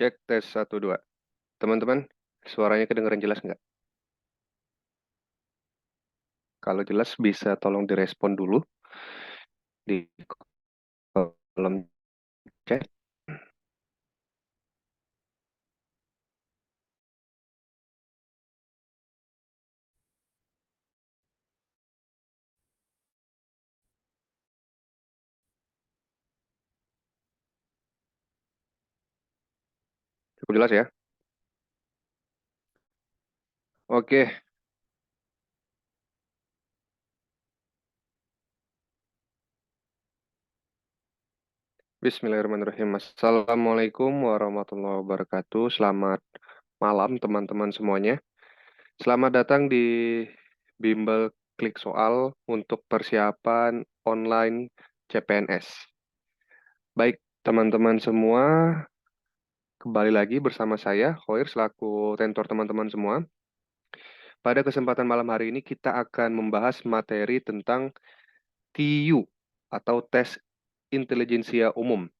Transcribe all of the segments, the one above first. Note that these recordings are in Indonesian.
Cek tes 1, 2. Teman-teman, suaranya kedengaran jelas nggak? Kalau jelas bisa tolong direspon dulu di kolom chat. Cukup jelas ya? Oke, Bismillahirrahmanirrahim. Assalamualaikum warahmatullahi wabarakatuh. Selamat malam teman-teman semuanya. Selamat datang di Bimbel Klik Soal untuk persiapan online CPNS. Baik, teman-teman semua, kembali lagi bersama saya, Khoir, selaku tentor teman-teman semua. Pada kesempatan malam hari ini kita akan membahas materi tentang TU atau tes intelijensia umum,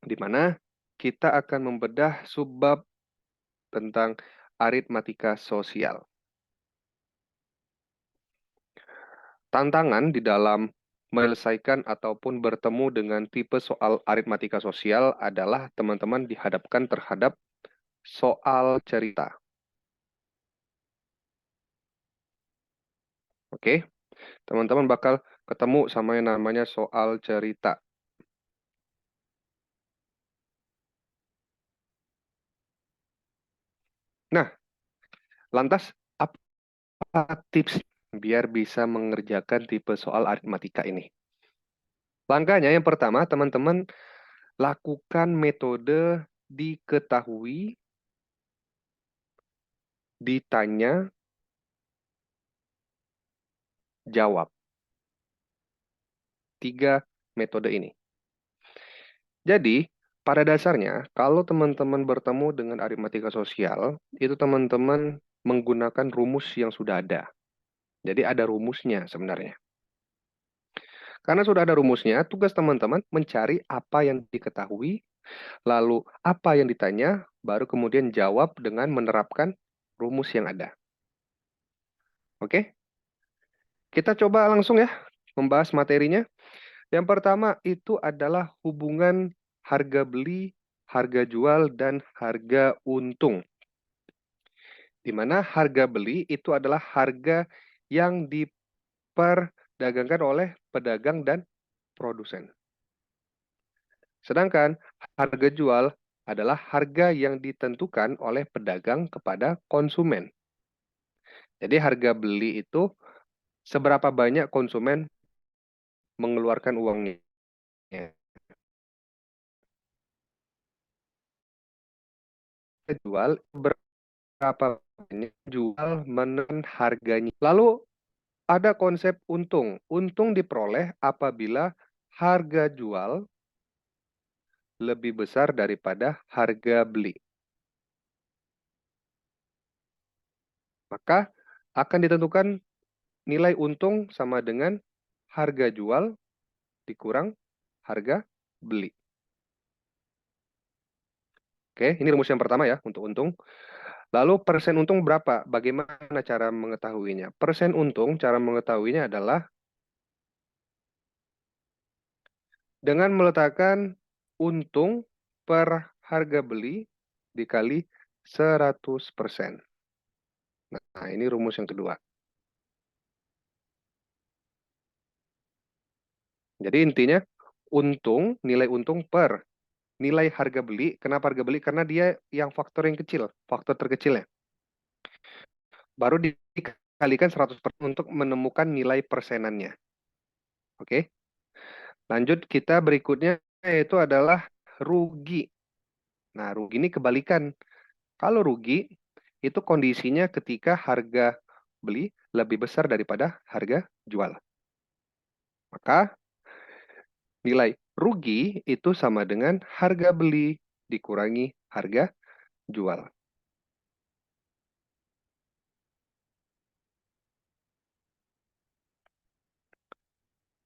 di mana kita akan membedah subbab tentang aritmatika sosial. Tantangan di dalam menyelesaikan ataupun bertemu dengan tipe soal aritmatika sosial adalah teman-teman dihadapkan terhadap soal cerita. Oke, teman-teman bakal ketemu sama yang namanya soal cerita. Nah, lantas apa tips biar bisa mengerjakan tipe soal aritmatika ini? Langkahnya yang pertama, teman-teman lakukan metode diketahui, ditanya, jawab. 3 metode ini. Jadi, pada dasarnya, kalau teman-teman bertemu dengan aritmatika sosial, itu teman-teman menggunakan rumus yang sudah ada. Jadi ada rumusnya sebenarnya. Karena sudah ada rumusnya, tugas teman-teman mencari apa yang diketahui, lalu apa yang ditanya, baru kemudian jawab dengan menerapkan rumus yang ada. Oke? Kita coba langsung ya membahas materinya. Yang pertama itu adalah hubungan harga beli, harga jual, dan harga untung. Di mana harga beli itu adalah harga yang diperdagangkan oleh pedagang dan produsen. Sedangkan harga jual adalah harga yang ditentukan oleh pedagang kepada konsumen. Jadi harga beli itu seberapa banyak konsumen mengeluarkan uangnya. Jual berapa banyak jual menekan harganya. Lalu ada konsep untung. Untung diperoleh apabila harga jual lebih besar daripada harga beli. Maka akan ditentukan nilai untung sama dengan harga jual dikurang harga beli. Oke, ini rumus yang pertama ya untuk untung. Lalu persen untung berapa? Bagaimana cara mengetahuinya? Persen untung, cara mengetahuinya adalah dengan meletakkan untung per harga beli dikali 100%. Nah, ini rumus yang kedua. Jadi intinya untung, nilai untung per nilai harga beli. Kenapa harga beli? Karena dia yang faktor yang kecil, faktor terkecilnya. Baru dikalikan 100% untuk menemukan nilai persenannya. Oke. Lanjut kita berikutnya yaitu adalah rugi. Nah, rugi ini kebalikan. Kalau rugi itu kondisinya ketika harga beli lebih besar daripada harga jual. Maka nilai rugi itu sama dengan harga beli dikurangi harga jual.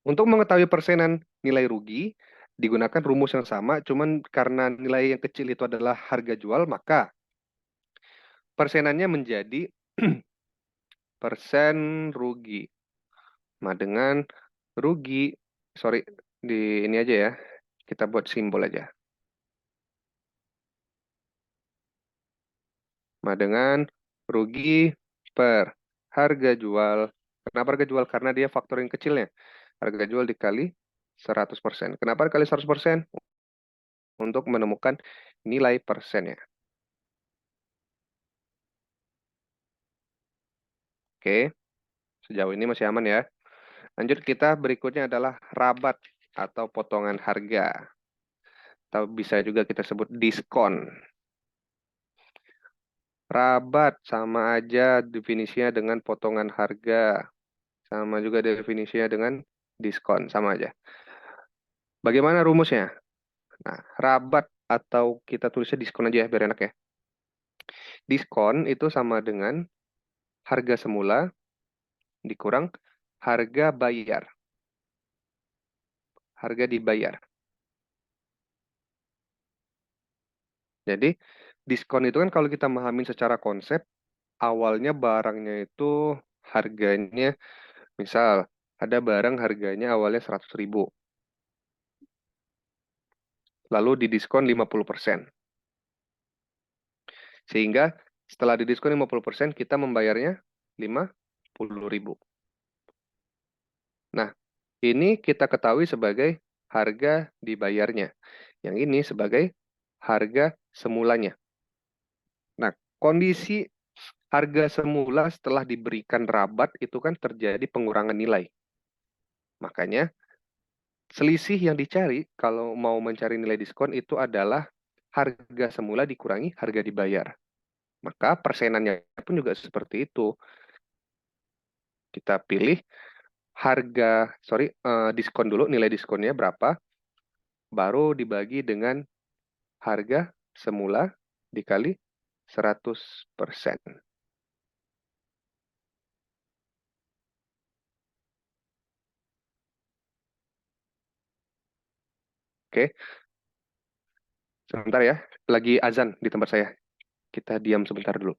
Untuk mengetahui persenan nilai rugi, digunakan rumus yang sama, cuman karena nilai yang kecil itu adalah harga jual, maka persenannya menjadi persen rugi. Nah, dengan rugi, sorry, di ini aja ya, kita buat simbol aja. Nah, dengan rugi per harga jual. Kenapa harga jual? Karena dia faktoring kecilnya. Harga jual dikali 100%. Kenapa dikali 100%? Untuk menemukan nilai persennya. Oke, sejauh ini masih aman ya. Lanjut kita berikutnya adalah rabat atau potongan harga. Atau bisa juga kita sebut diskon. Rabat sama aja definisinya dengan potongan harga. Sama juga definisinya dengan diskon. Sama aja. Bagaimana rumusnya? Nah, rabat atau kita tulisnya diskon aja ya, biar enak ya. Diskon itu sama dengan harga semula dikurang harga bayar. Harga dibayar. Jadi, diskon itu kan kalau kita memahami secara konsep, awalnya barangnya itu harganya, misal ada barang harganya awalnya 100.000, lalu didiskon 50%. Sehingga setelah didiskon 50%, kita membayarnya 50.000. Nah, ini kita ketahui sebagai harga dibayarnya. Yang ini sebagai harga semulanya. Nah, kondisi harga semula setelah diberikan rabat itu kan terjadi pengurangan nilai. Makanya selisih yang dicari kalau mau mencari nilai diskon itu adalah harga semula dikurangi harga dibayar. Maka persenannya pun juga seperti itu. Kita pilih diskon dulu, nilai diskonnya berapa, baru dibagi dengan harga semula dikali 100%. Oke, sebentar ya. Lagi azan di tempat saya. Kita diam sebentar dulu.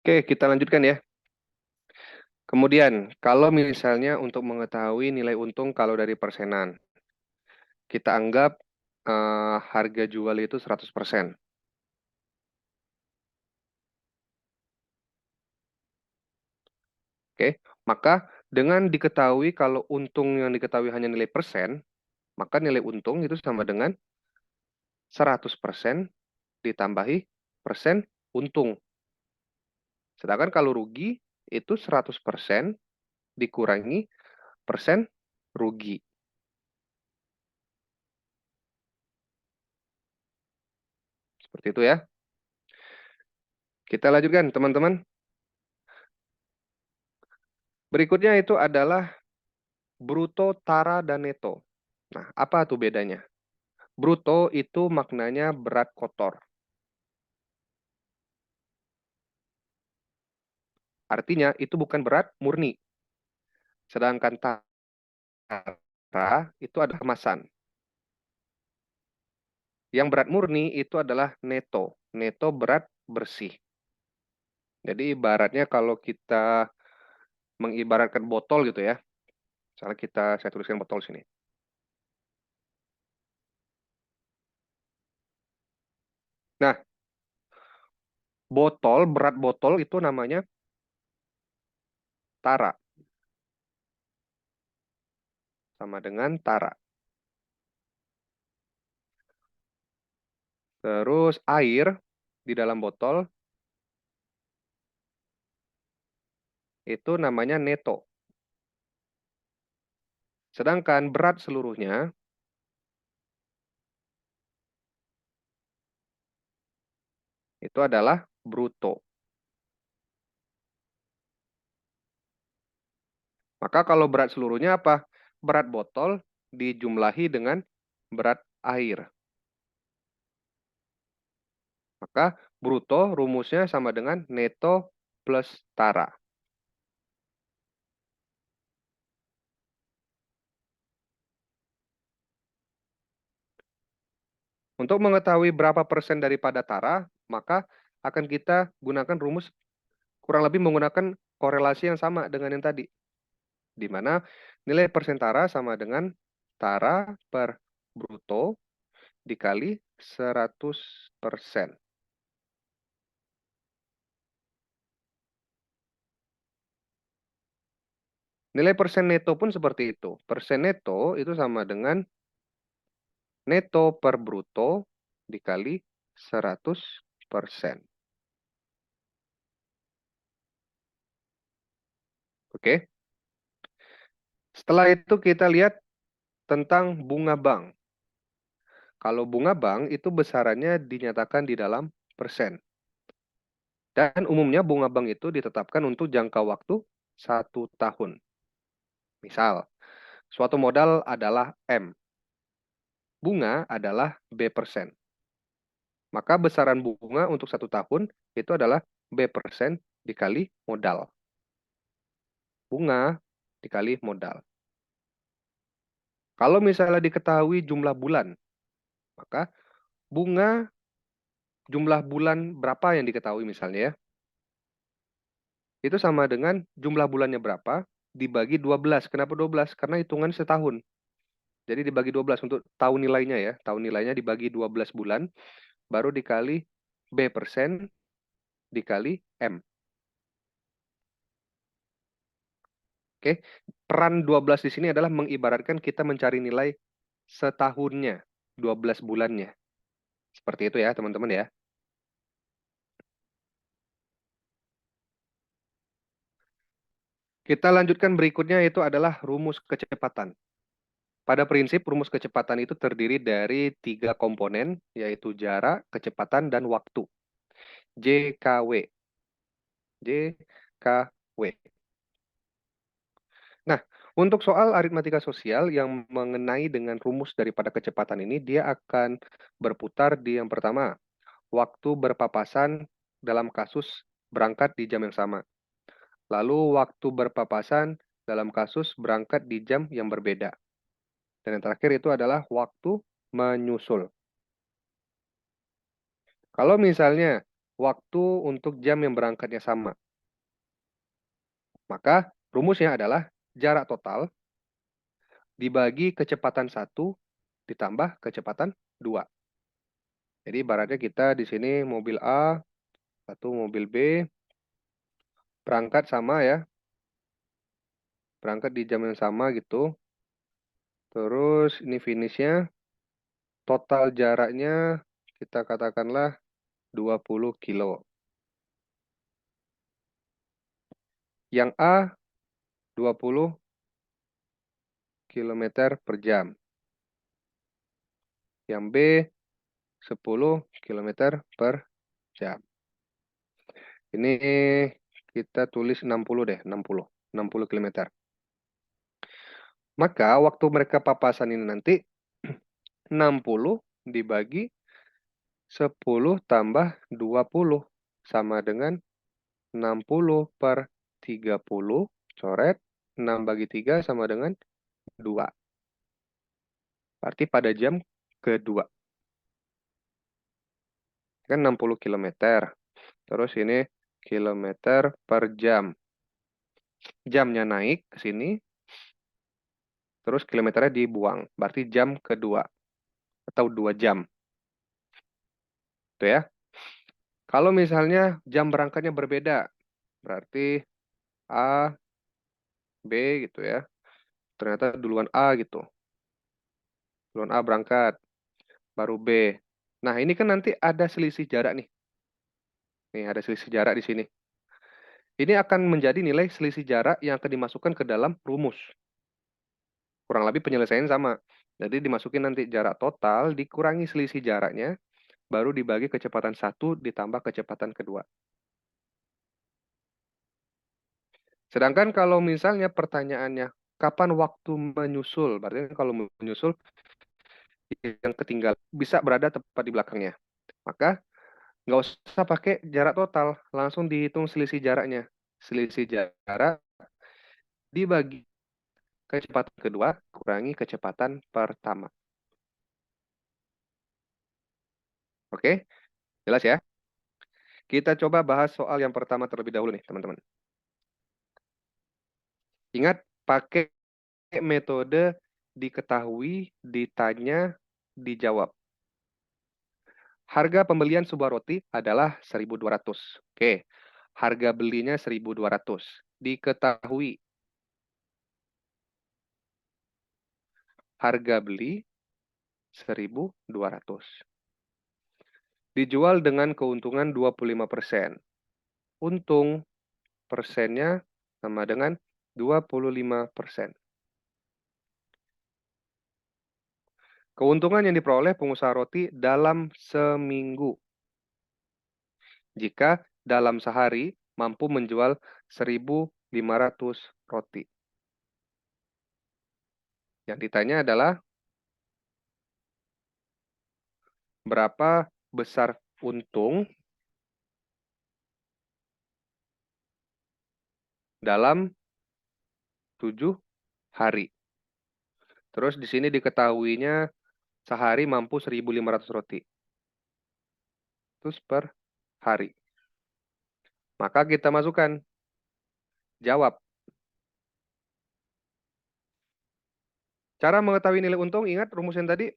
Oke, kita lanjutkan ya. Kemudian, kalau misalnya untuk mengetahui nilai untung kalau dari persenan, kita anggap harga jual itu 100%. Oke, maka dengan diketahui kalau untung yang diketahui hanya nilai persen, maka nilai untung itu sama dengan 100% ditambahi persen untung. Sedangkan kalau rugi itu 100% dikurangi persen rugi. Seperti itu ya. Kita lanjutkan teman-teman. Berikutnya itu adalah bruto, tara, dan neto. Nah, apa tuh bedanya? Bruto itu maknanya berat kotor. Artinya itu bukan berat murni. Sedangkan tara itu adalah kemasan. Yang berat murni itu adalah neto. Neto berat bersih. Jadi ibaratnya kalau kita mengibaratkan botol gitu ya. Misalnya saya tuliskan botol sini. Nah, berat botol itu namanya tara. Sama dengan tara. Terus air di dalam botol itu namanya neto. Sedangkan berat seluruhnya itu adalah bruto. Maka kalau berat seluruhnya apa? Berat botol dijumlahi dengan berat air. Maka bruto rumusnya sama dengan neto plus tara. Untuk mengetahui berapa persen daripada tara, maka akan kita gunakan rumus kurang lebih menggunakan korelasi yang sama dengan yang tadi. Di mana nilai persen tara sama dengan tara per bruto dikali 100%. Nilai persen neto pun seperti itu. Persen neto itu sama dengan neto per bruto dikali 100%. Oke. Setelah itu kita lihat tentang bunga bank. Kalau bunga bank itu besarannya dinyatakan di dalam persen. Dan umumnya bunga bank itu ditetapkan untuk jangka waktu 1 tahun. Misal, suatu modal adalah M. Bunga adalah B%. Maka besaran bunga untuk 1 tahun itu adalah B% dikali modal. Bunga dikali modal. Kalau misalnya diketahui jumlah bulan, maka bunga jumlah bulan berapa yang diketahui misalnya ya, itu sama dengan jumlah bulannya berapa dibagi 12. Kenapa 12? Karena hitungan setahun. Jadi dibagi 12 untuk tahun nilainya ya. Tahun nilainya dibagi 12 bulan, baru dikali B% dikali M. Oke, peran 12 di sini adalah mengibaratkan kita mencari nilai setahunnya, 12 bulannya. Seperti itu ya, teman-teman ya. Kita lanjutkan berikutnya itu adalah rumus kecepatan. Pada prinsip, rumus kecepatan itu terdiri dari 3 komponen, yaitu jarak, kecepatan, dan waktu. JKW. JKW. Nah, untuk soal aritmatika sosial yang mengenai dengan rumus daripada kecepatan ini, dia akan berputar di yang pertama, waktu berpapasan dalam kasus berangkat di jam yang sama. Lalu waktu berpapasan dalam kasus berangkat di jam yang berbeda. Dan yang terakhir itu adalah waktu menyusul. Kalau misalnya waktu untuk jam yang berangkatnya sama, maka rumusnya adalah jarak total dibagi kecepatan 1 ditambah kecepatan 2. Jadi ibaratnya kita di sini mobil A, satu mobil B, berangkat sama ya, berangkat di jam yang sama gitu. Terus ini finishnya, total jaraknya kita katakanlah 20 kilo. Yang A 20 km per jam. Yang B 10 km per jam. Ini kita tulis 60 deh, 60 km. Maka waktu mereka papasan ini nanti 60 dibagi 10 tambah 20 sama dengan 60 per 30, coret. 6 bagi 3 sama dengan 2. Berarti pada jam kedua. Kan 60 kilometer. Terus ini kilometer per jam. Jamnya naik ke sini, terus kilometernya dibuang. Berarti jam kedua. Atau 2 jam. Tuh ya. Kalau misalnya jam berangkatnya berbeda, berarti A, B gitu ya. Ternyata duluan A gitu. Duluan A berangkat, baru B. Nah, ini kan nanti ada selisih jarak nih. Nih, ada selisih jarak di sini. Ini akan menjadi nilai selisih jarak yang akan dimasukkan ke dalam rumus. Kurang lebih penyelesaian sama. Jadi dimasukin nanti jarak total dikurangi selisih jaraknya, baru dibagi kecepatan 1 ditambah kecepatan kedua. Sedangkan kalau misalnya pertanyaannya, kapan waktu menyusul? Berarti kalau menyusul, yang ketinggalan bisa berada tepat di belakangnya. Maka nggak usah pakai jarak total, langsung dihitung selisih jaraknya. Selisih jarak dibagi kecepatan kedua, kurangi kecepatan pertama. Oke, jelas ya? Kita coba bahas soal yang pertama terlebih dahulu nih, teman-teman. Ingat, pakai metode diketahui, ditanya, dijawab. Harga pembelian sebuah roti adalah 1.200. Oke, harga belinya 1.200. Diketahui harga beli 1.200. Dijual dengan keuntungan 25%. Untung persennya sama dengan 25%. Keuntungan yang diperoleh pengusaha roti dalam seminggu. Jika dalam sehari mampu menjual 1.500 roti. Yang ditanya adalah berapa besar untung dalam 7 hari. Terus di sini diketahuinya sehari mampu 1.500 roti. Terus per hari. Maka kita masukkan jawab. Cara mengetahui nilai untung, ingat rumus yang tadi?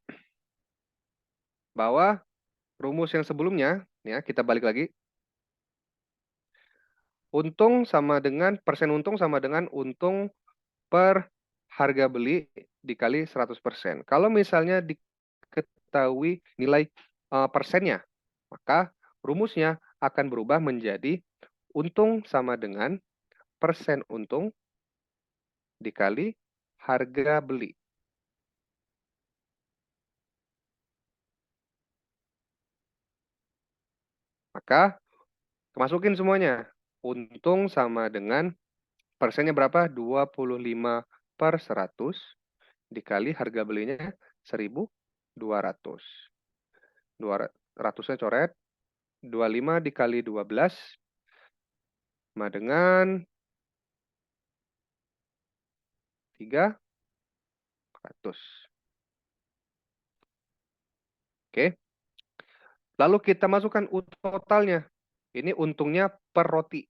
Bahwa rumus yang sebelumnya, ya kita balik lagi. Untung sama dengan, persen untung sama dengan untung per harga beli dikali 100%. Kalau misalnya diketahui nilai persennya, maka rumusnya akan berubah menjadi untung sama dengan persen untung dikali harga beli. Maka masukin semuanya. Untung sama dengan persennya berapa? 25/100 dikali harga belinya 1.200. 200-nya coret. 25 dikali 12 sama dengan 300. Oke. Lalu kita masukkan totalnya. Ini untungnya per roti.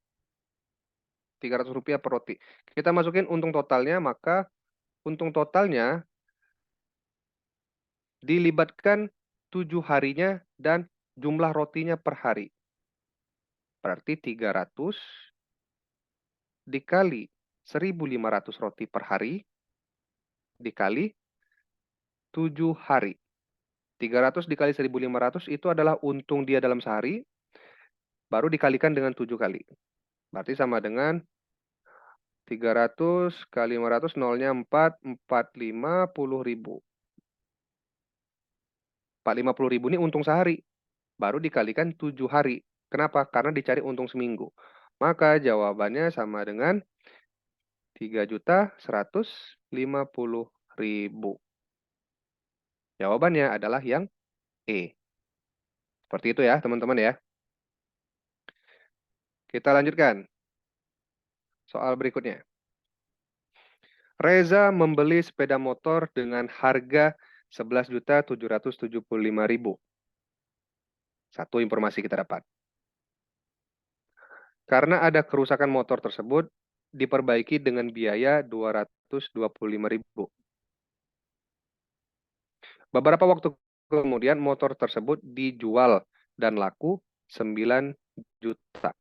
Rp300 per roti. Kita masukin untung totalnya, maka untung totalnya dilibatkan 7 harinya dan jumlah rotinya per hari. Berarti 300 dikali 1.500 roti per hari dikali 7 hari. 300 dikali 1.500 itu adalah untung dia dalam sehari, baru dikalikan dengan 7 kali. Berarti sama dengan 300 kali 500, nolnya 4, 450.000. 450.000 ini untung sehari. Baru dikalikan 7 hari. Kenapa? Karena dicari untung seminggu. Maka jawabannya sama dengan 3.150.000. Jawabannya adalah yang E. Seperti itu ya, teman-teman ya. Kita lanjutkan. Soal berikutnya. Reza membeli sepeda motor dengan harga 11.775.000. Satu informasi kita dapat. Karena ada kerusakan motor tersebut, diperbaiki dengan biaya 225.000. Beberapa waktu kemudian motor tersebut dijual dan laku 9 juta.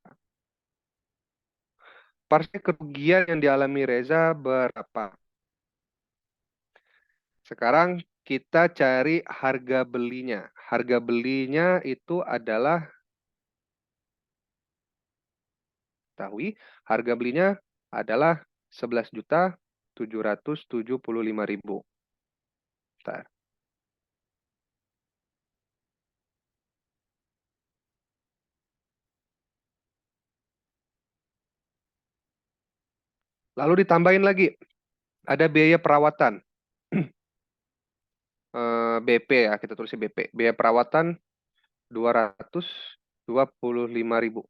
Pasti kerugian yang dialami Reza berapa? Sekarang kita cari harga belinya. Harga belinya itu adalah, ketahui, harga belinya adalah 11.775.000. Bentar. Lalu ditambahin lagi, ada biaya perawatan. BP ya, kita tulisnya BP. Biaya perawatan 225.000.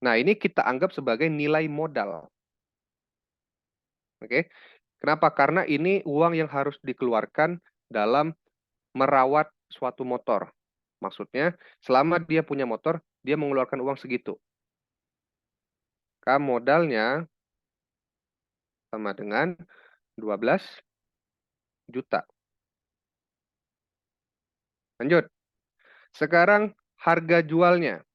Nah, ini kita anggap sebagai nilai modal. Oke. Kenapa? Karena ini uang yang harus dikeluarkan dalam merawat suatu motor. Maksudnya, selama dia punya motor, dia mengeluarkan uang segitu. Maka modalnya sama dengan 12 juta. Lanjut. Sekarang harga jualnya.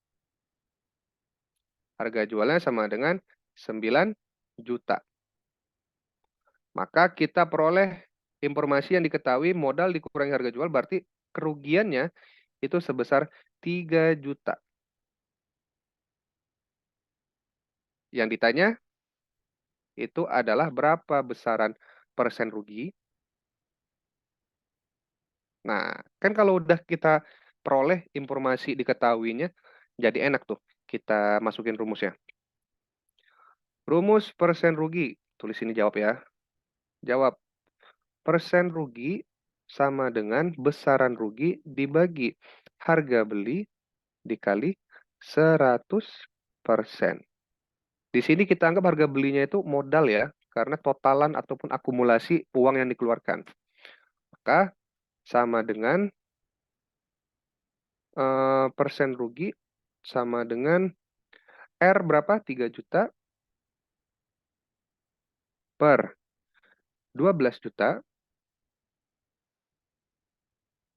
Harga jualnya sama dengan 9 juta. Maka kita peroleh informasi yang diketahui modal dikurangi harga jual, berarti kerugiannya itu sebesar 3 juta. Yang ditanya itu adalah berapa besaran persen rugi. Nah, kan kalau udah kita peroleh informasi diketahuinya, jadi enak tuh kita masukin rumusnya. Rumus persen rugi, tulis ini jawab ya. Jawab, persen rugi sama dengan besaran rugi dibagi harga beli dikali 100%. Di sini kita anggap harga belinya itu modal ya, karena totalan ataupun akumulasi uang yang dikeluarkan. Maka sama dengan persen rugi sama dengan R berapa? 3 juta per 12 juta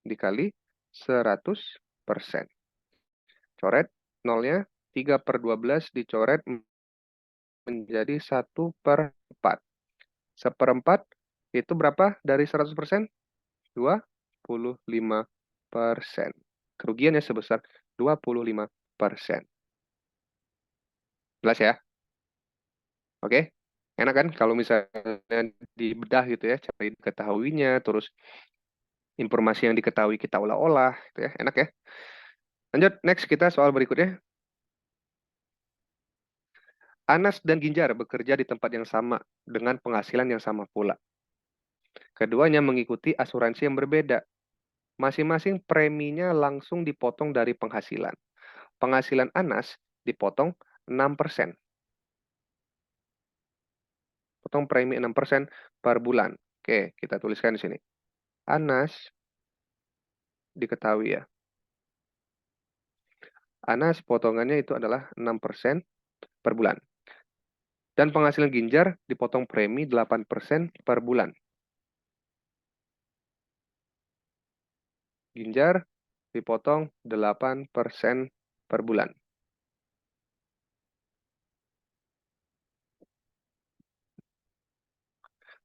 dikali 100%. Coret nolnya, 3 per 12 dicoret menjadi 1/4. 1/4 itu berapa dari 100%? 25%. Kerugiannya sebesar 25%. Jelas ya? Oke? Enak kan kalau misalnya dibedah gitu ya, cari ketahuinya, terus informasi yang diketahui kita olah-olah, gitu ya. Enak ya? Lanjut, next kita soal berikutnya. Anas dan Ginjar bekerja di tempat yang sama dengan penghasilan yang sama pula. Keduanya mengikuti asuransi yang berbeda. Masing-masing preminya langsung dipotong dari penghasilan. Penghasilan Anas dipotong 6%. Potong premi 6% per bulan. Oke, kita tuliskan di sini. Anas diketahui ya. Anas potongannya itu adalah 6% per bulan. Dan penghasilan Ginjar dipotong premi 8% per bulan. Ginjar dipotong 8% per bulan.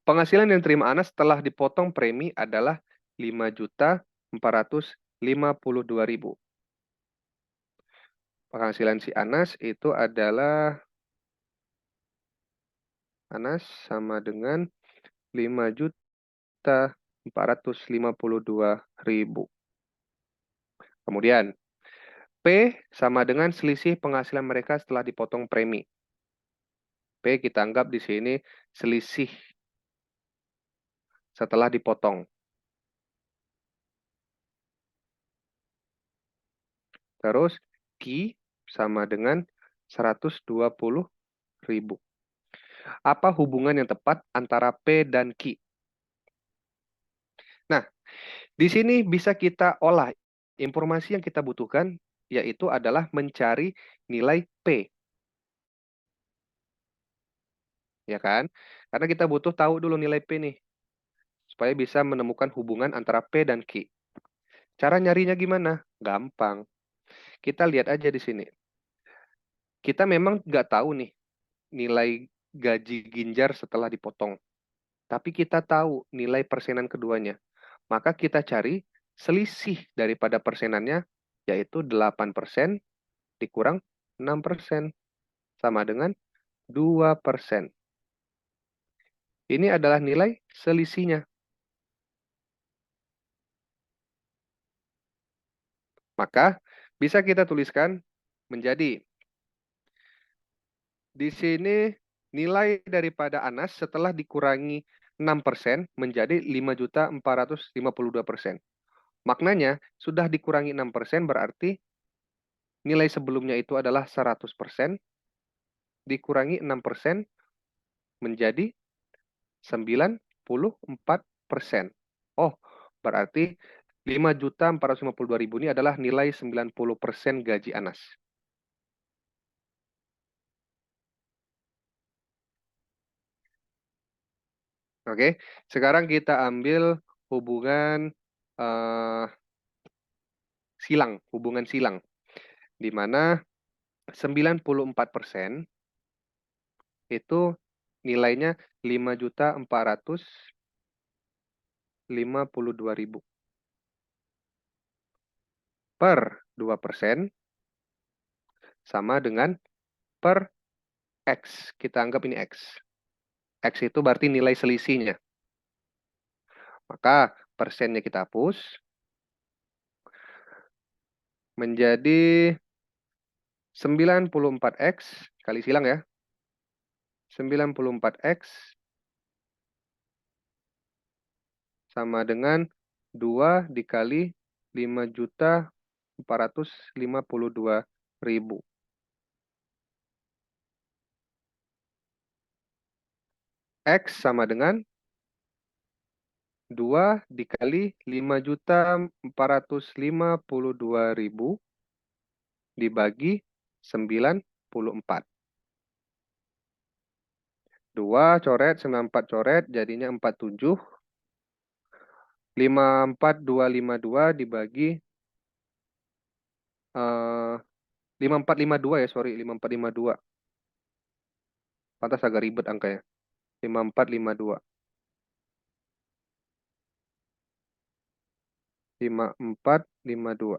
Penghasilan yang terima Anas setelah dipotong premi adalah 5.452.000. Penghasilan si Anas itu adalah Anas sama dengan 5.452.000. Kemudian P sama dengan selisih penghasilan mereka setelah dipotong premi. P kita anggap di sini selisih setelah dipotong. Terus Q sama dengan 120.000. Apa hubungan yang tepat antara P dan Q? Nah, di sini bisa kita olah informasi yang kita butuhkan, yaitu adalah mencari nilai P, ya kan? Karena kita butuh tahu dulu nilai P nih, supaya bisa menemukan hubungan antara P dan Q. Cara nyarinya gimana? Gampang. Kita lihat aja di sini. Kita memang nggak tahu nih nilai gaji Ginjar setelah dipotong. Tapi kita tahu nilai persenan keduanya. Maka kita cari selisih daripada persenannya, yaitu 8% dikurang 6%. Sama dengan 2%. Ini adalah nilai selisihnya. Maka bisa kita tuliskan menjadi di sini nilai daripada Anas setelah dikurangi 6% menjadi 5.452.000. Maknanya sudah dikurangi 6% berarti nilai sebelumnya itu adalah 100%, dikurangi 6% menjadi 94%. Oh, berarti 5.452.000 ini adalah nilai 90% gaji Anas. Oke, sekarang kita ambil hubungan hubungan silang, di mana 94% itu nilainya 5.452.000 per 2% sama dengan per X. Kita anggap ini X. X itu berarti nilai selisihnya. Maka persennya kita hapus. Menjadi 94X kali silang ya. 94X sama dengan 2 dikali 5.452.000. X sama dengan 2 dikali 5.452.000 dibagi 94. 2 coret, 94 coret, jadinya 47. 54252 dibagi 5452 ya, sorry, 5452. Pantas agak ribet angkanya. 5452. 5452.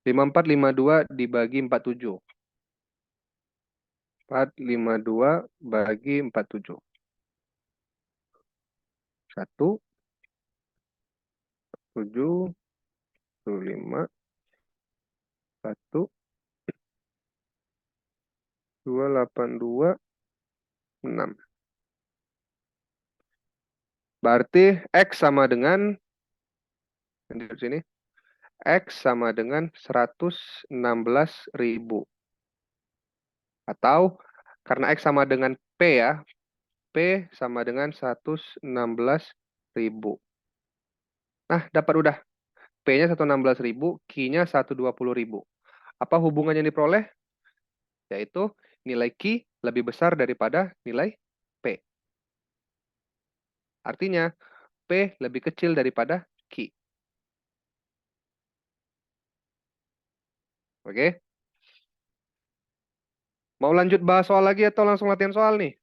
5452 dibagi 47. 452 bagi 47. 1, 7, 5, 1, 2, 8, 2, 6. Berarti X sama dengan, di sini, X sama dengan 116.000. Atau karena X sama dengan P ya, P sama dengan 116.000. Nah, dapat udah. P-nya 116.000, Q-nya 120.000. Apa hubungan yang diperoleh? Yaitu nilai Q lebih besar daripada nilai P. Artinya, P lebih kecil daripada Q. Oke? Mau lanjut bahas soal lagi atau langsung latihan soal nih?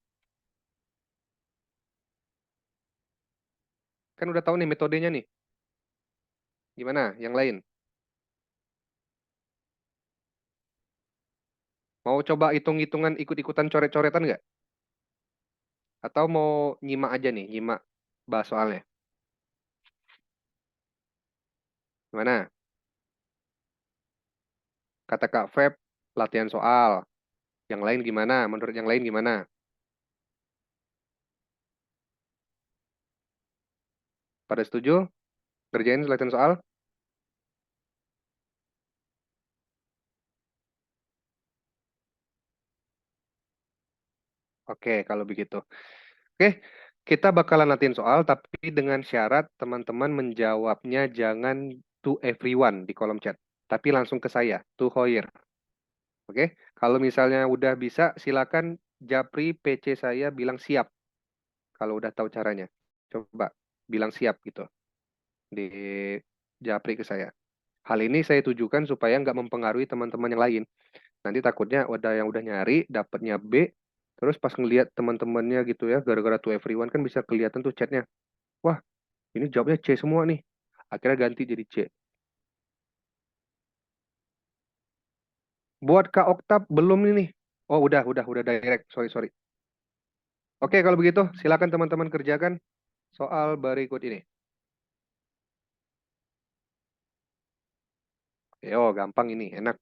Kan udah tahu nih metodenya nih. Gimana? Yang lain? Mau coba hitung-hitungan ikut-ikutan coret-coretan nggak? Atau mau nyimak aja nih, nyimak bahas soalnya? Gimana? Kata Kak Feb, latihan soal. Yang lain gimana? Menurut yang lain gimana? Pada setuju? Kerjain latihan soal? Oke, kalau begitu. Oke, kita bakalan latihan soal, tapi dengan syarat teman-teman menjawabnya jangan to everyone di kolom chat, tapi langsung ke saya, to Hoyer. Oke, kalau misalnya udah bisa, silakan japri PC saya bilang siap. Kalau udah tahu caranya, coba bilang siap gitu di japri ke saya. Hal ini saya tujukan supaya nggak mempengaruhi teman-teman yang lain. Nanti takutnya ada yang udah nyari, dapatnya B, terus pas ngelihat teman-temannya gitu ya, gara-gara to everyone kan bisa kelihatan tuh chatnya. Wah, ini jawabnya C semua nih. Akhirnya ganti jadi C. Buat Kak Oktab belum ini nih. Oh, udah direct. Sorry, sorry. Oke, kalau begitu silakan teman-teman kerjakan soal berikut ini. Yo, gampang ini, enak.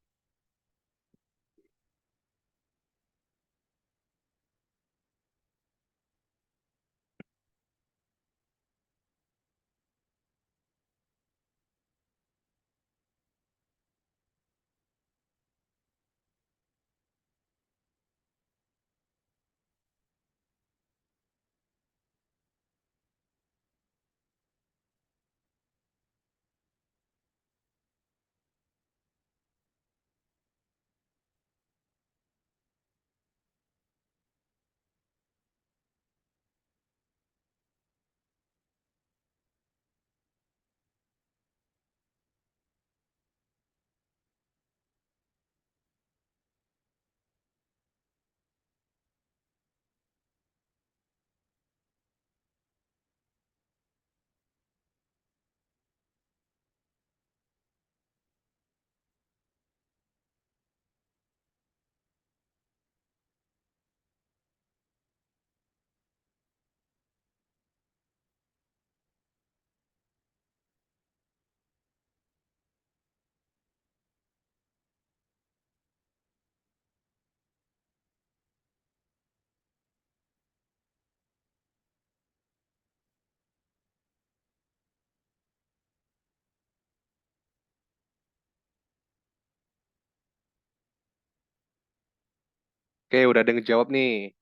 Oke, udah ada yang jawab nih.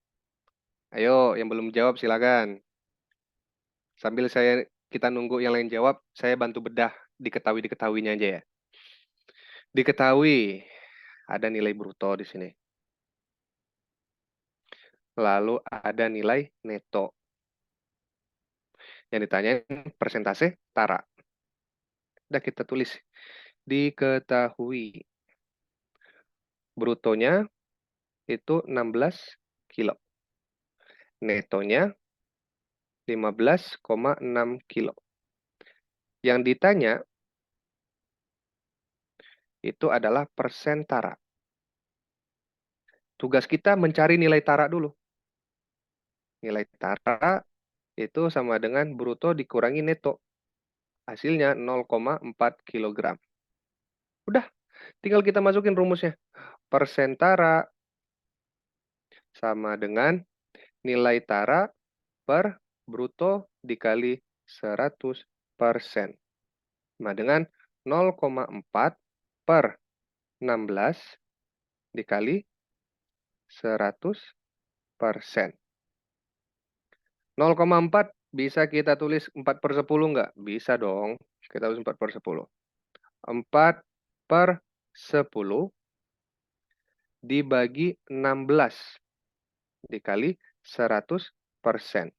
Ayo, yang belum jawab silakan. Sambil kita nunggu yang lain jawab, saya bantu bedah diketahui-diketahuinya aja ya. Diketahui ada nilai bruto di sini. Lalu ada nilai neto. Yang ditanyain persentase tara. Udah kita tulis. Diketahui brutonya itu 16 kilo. Netonya 15,6 kilo. Yang ditanya itu adalah persen tara. Tugas kita mencari nilai tara dulu. Nilai tara itu sama dengan bruto dikurangi neto. Hasilnya 0,4 kilogram. Udah, tinggal kita masukin rumusnya. Persen tara sama dengan nilai tara per bruto dikali 100%. Sama dengan 0,4 per 16 dikali 100%. 0,4 bisa kita tulis 4 per 10 nggak? Bisa dong. Kita tulis 4 per 10. 4 per 10 dibagi 16 dikali 100%.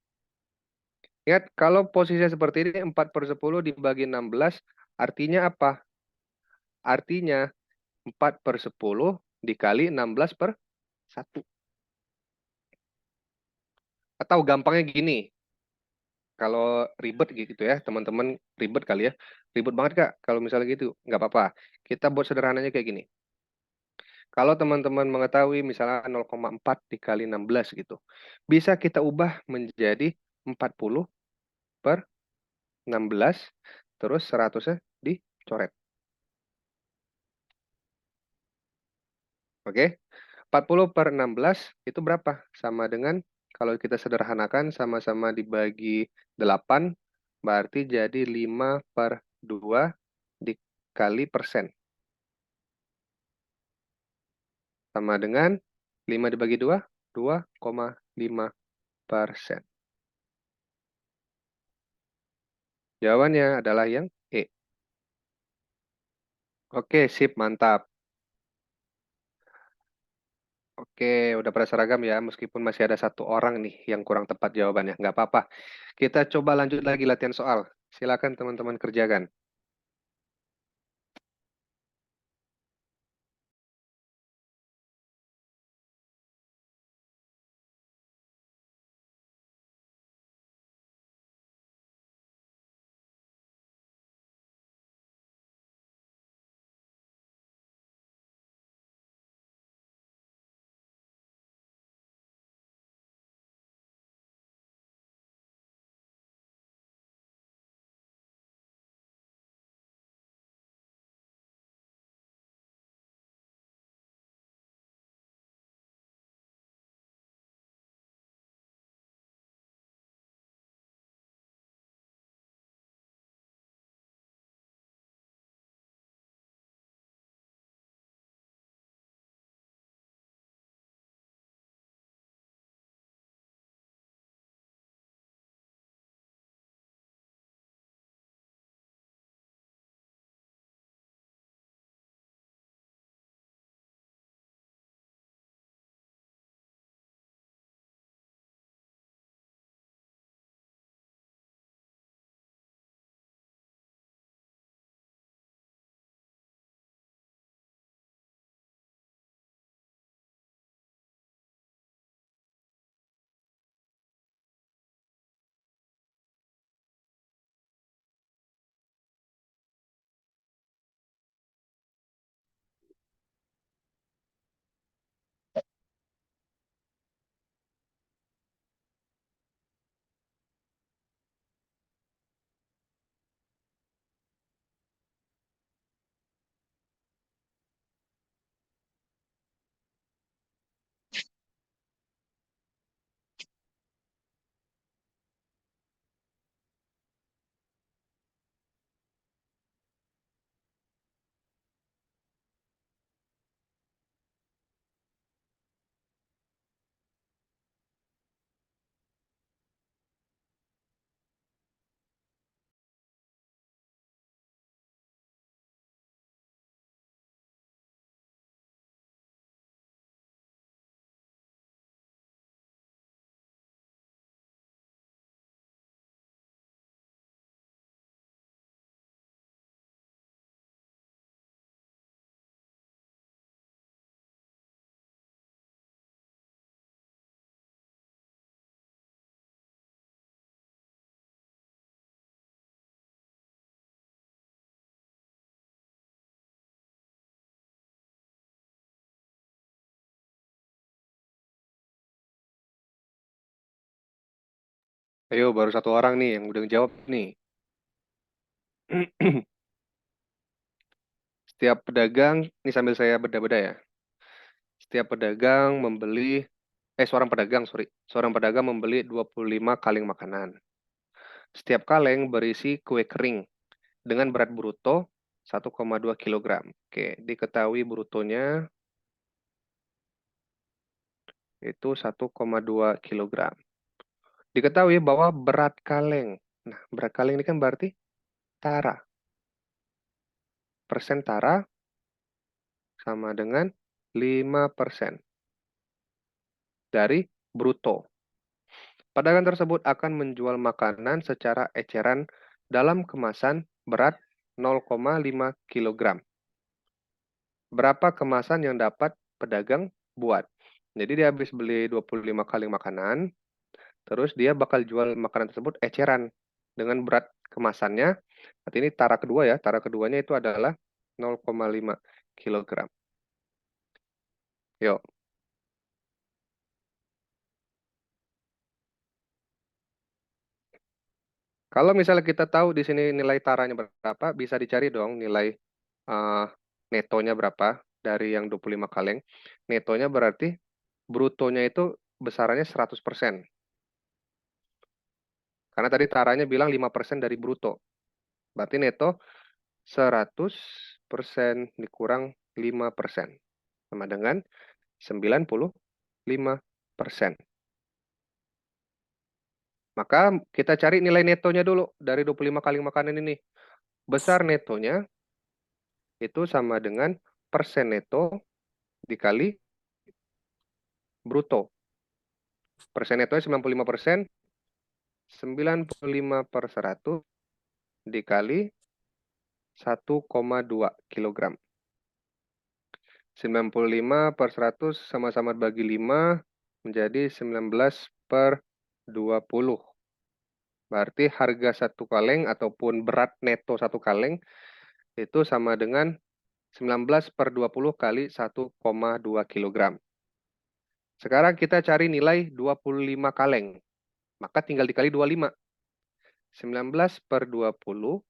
Ingat, kalau posisinya seperti ini 4 per 10 dibagi 16, artinya apa? Artinya 4 per 10 dikali 16 per 1. Atau gampangnya gini, kalau ribet gitu ya, teman-teman ribet kali ya. Ribet banget Kak, kalau misalnya gitu. Nggak apa-apa. Kita buat sederhananya kayak gini. Kalau teman-teman mengetahui misalnya 0,4 dikali 16 gitu. Bisa kita ubah menjadi 40 per 16, terus 100-nya dicoret. Oke, 40 per 16 itu berapa? Sama dengan kalau kita sederhanakan sama-sama dibagi 8, berarti jadi 5 per 2 dikali persen. Sama dengan 5 dibagi 2, 2,5. persen. Jawabannya adalah yang E. Oke, sip, mantap. Oke, udah pada seragam ya, meskipun masih ada satu orang nih yang kurang tepat jawabannya. Nggak apa-apa. Kita coba lanjut lagi latihan soal. Silakan teman-teman kerjakan. Ayo, baru satu orang nih yang udah jawab nih. Setiap pedagang, ini sambil saya beda-beda ya. Setiap pedagang membeli, seorang pedagang, sorry. Seorang pedagang membeli 25 kaleng makanan. Setiap kaleng berisi kue kering dengan berat bruto 1,2 kilogram. Oke, diketahui brutonya itu 1,2 kilogram. Diketahui bahwa berat kaleng. Nah, berat kaleng ini kan berarti tara. Persen tara sama dengan 5% dari bruto. Pedagang tersebut akan menjual makanan secara eceran dalam kemasan berat 0,5 kilogram. Berapa kemasan yang dapat pedagang buat? Jadi dia habis beli 25 kali makanan, terus dia bakal jual makanan tersebut eceran dengan berat kemasannya. Berarti ini tara kedua ya, tara keduanya itu adalah 0,5 kilogram. Yuk, kalau misalnya kita tahu di sini nilai taranya berapa, bisa dicari dong nilai eh, netonya berapa dari yang 25 kaleng. Netonya berarti brutonya itu besarannya 100%. Karena tadi taranya bilang 5% dari bruto. Berarti neto 100% dikurang 5%. Sama dengan 95%. Maka kita cari nilai netonya dulu dari 25 kali makanan ini. Besar netonya itu sama dengan persen neto dikali bruto. Persen netonya 95%, 95/100 dikali 1,2 kilogram. 95/100 sama-sama bagi 5 menjadi 19/20. Berarti harga satu kaleng ataupun berat neto satu kaleng itu sama dengan 19/20 kali 1,2 kilogram. Sekarang kita cari nilai 25 kaleng. Maka tinggal dikali 25. 19/20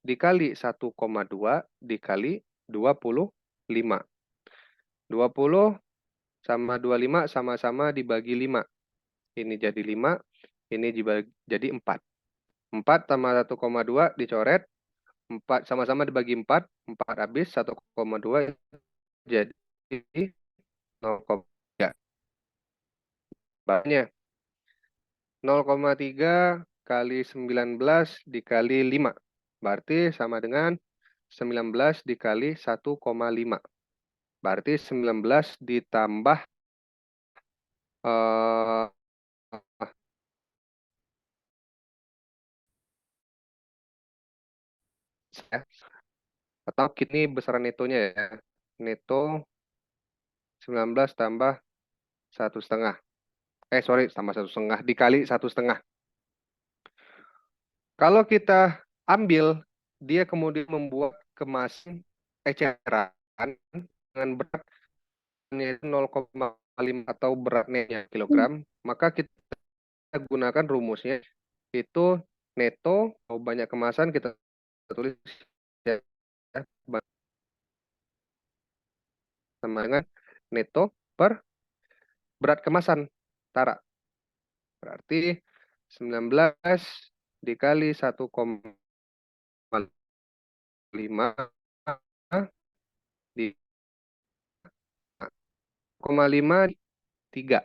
dikali 1,2 dikali 25. 20 sama 25 sama-sama dibagi 5. Ini jadi 5, ini jadi 4. 4 tambah 1,2 dicoret, 4 sama-sama dibagi 4, 4 habis, 1,2 jadi 0,3. Banyak. 0,3 kali 19 dikali 5. Berarti sama dengan 19 dikali 1,5. Berarti 19 ditambah eh, ya, atau kini besaran netonya ya. Neto 19 tambah 1,5. Sorry, tambah 1,5 dikali 1,5. Kalau kita ambil, dia kemudian membuat kemasan eceran dengan beratnya itu 0,5 atau beratnya kilogram, maka kita gunakan rumusnya itu neto, mau banyak kemasan kita tulis ya, sama dengan neto per berat kemasan. Tara. Berarti 19 dikali 1,5 di 1,5 3.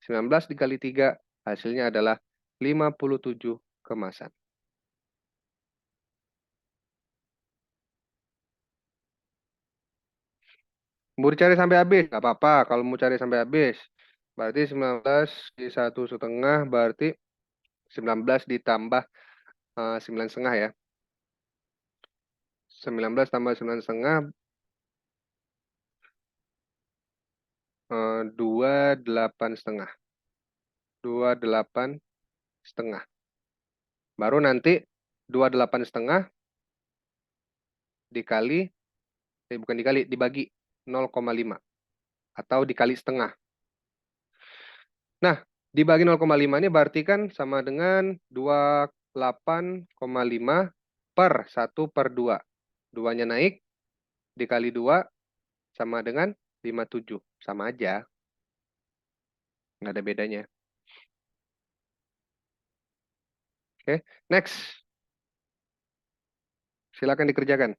19 dikali 3 hasilnya adalah 57 kemasan. Mau dicari sampai habis, nggak apa-apa kalau mau cari sampai habis. Berarti 19 di 1,5 berarti 19 ditambah 9,5 ya. 19 tambah 9,5 28,5. 28,5. Baru nanti 28,5 dikali, bukan dikali, dibagi 0,5 atau dikali setengah. Nah, dibagi 0,5 ini berarti kan sama dengan 28,5 per 1/2. 2-nya naik, dikali 2 sama dengan 57. Sama aja, nggak ada bedanya. Oke, next. Silakan dikerjakan.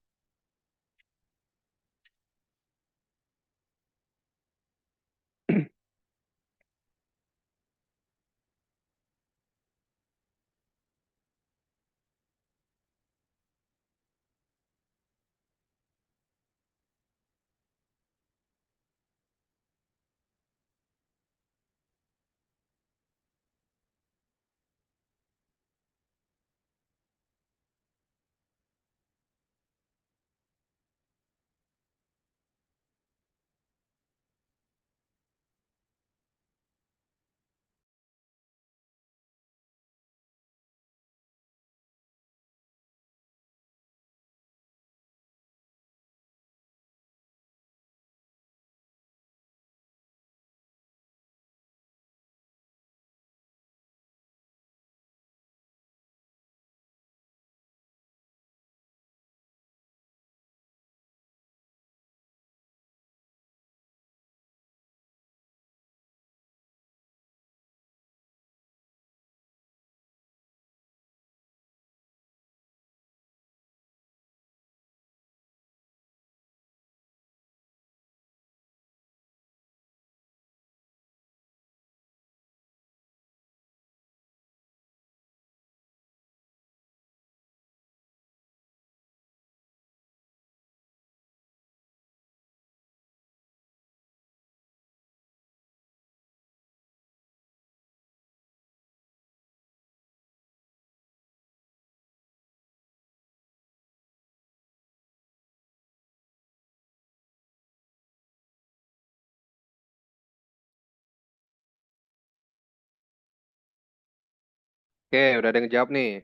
Oke, udah ada yang jawab nih.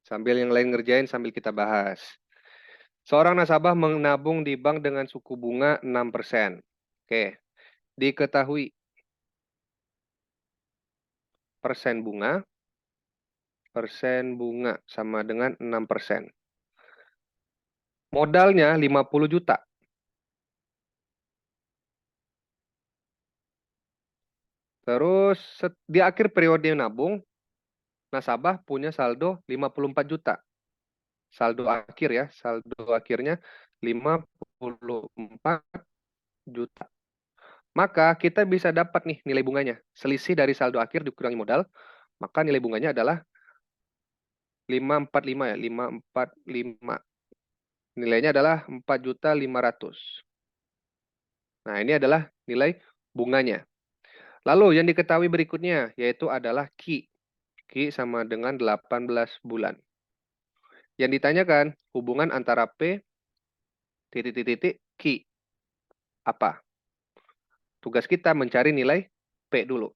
Sambil yang lain ngerjain sambil kita bahas. Seorang nasabah menabung di bank dengan suku bunga 6%. Oke, diketahui persen bunga sama dengan 6%. Modalnya 50 juta. Terus di akhir periode nabung, nasabah punya saldo 54 juta. Saldo akhir ya, saldo akhirnya 54 juta. Maka kita bisa dapat nih nilai bunganya. Selisih dari saldo akhir dikurangi modal, maka nilai bunganya adalah 545 ya, 545. Nilainya adalah 4.500.000. Nah, ini adalah nilai bunganya. Lalu yang diketahui berikutnya yaitu adalah Ki. Ki sama dengan 18 bulan. Yang ditanyakan hubungan antara P titik-titik Ki. Apa? Tugas kita mencari nilai P dulu.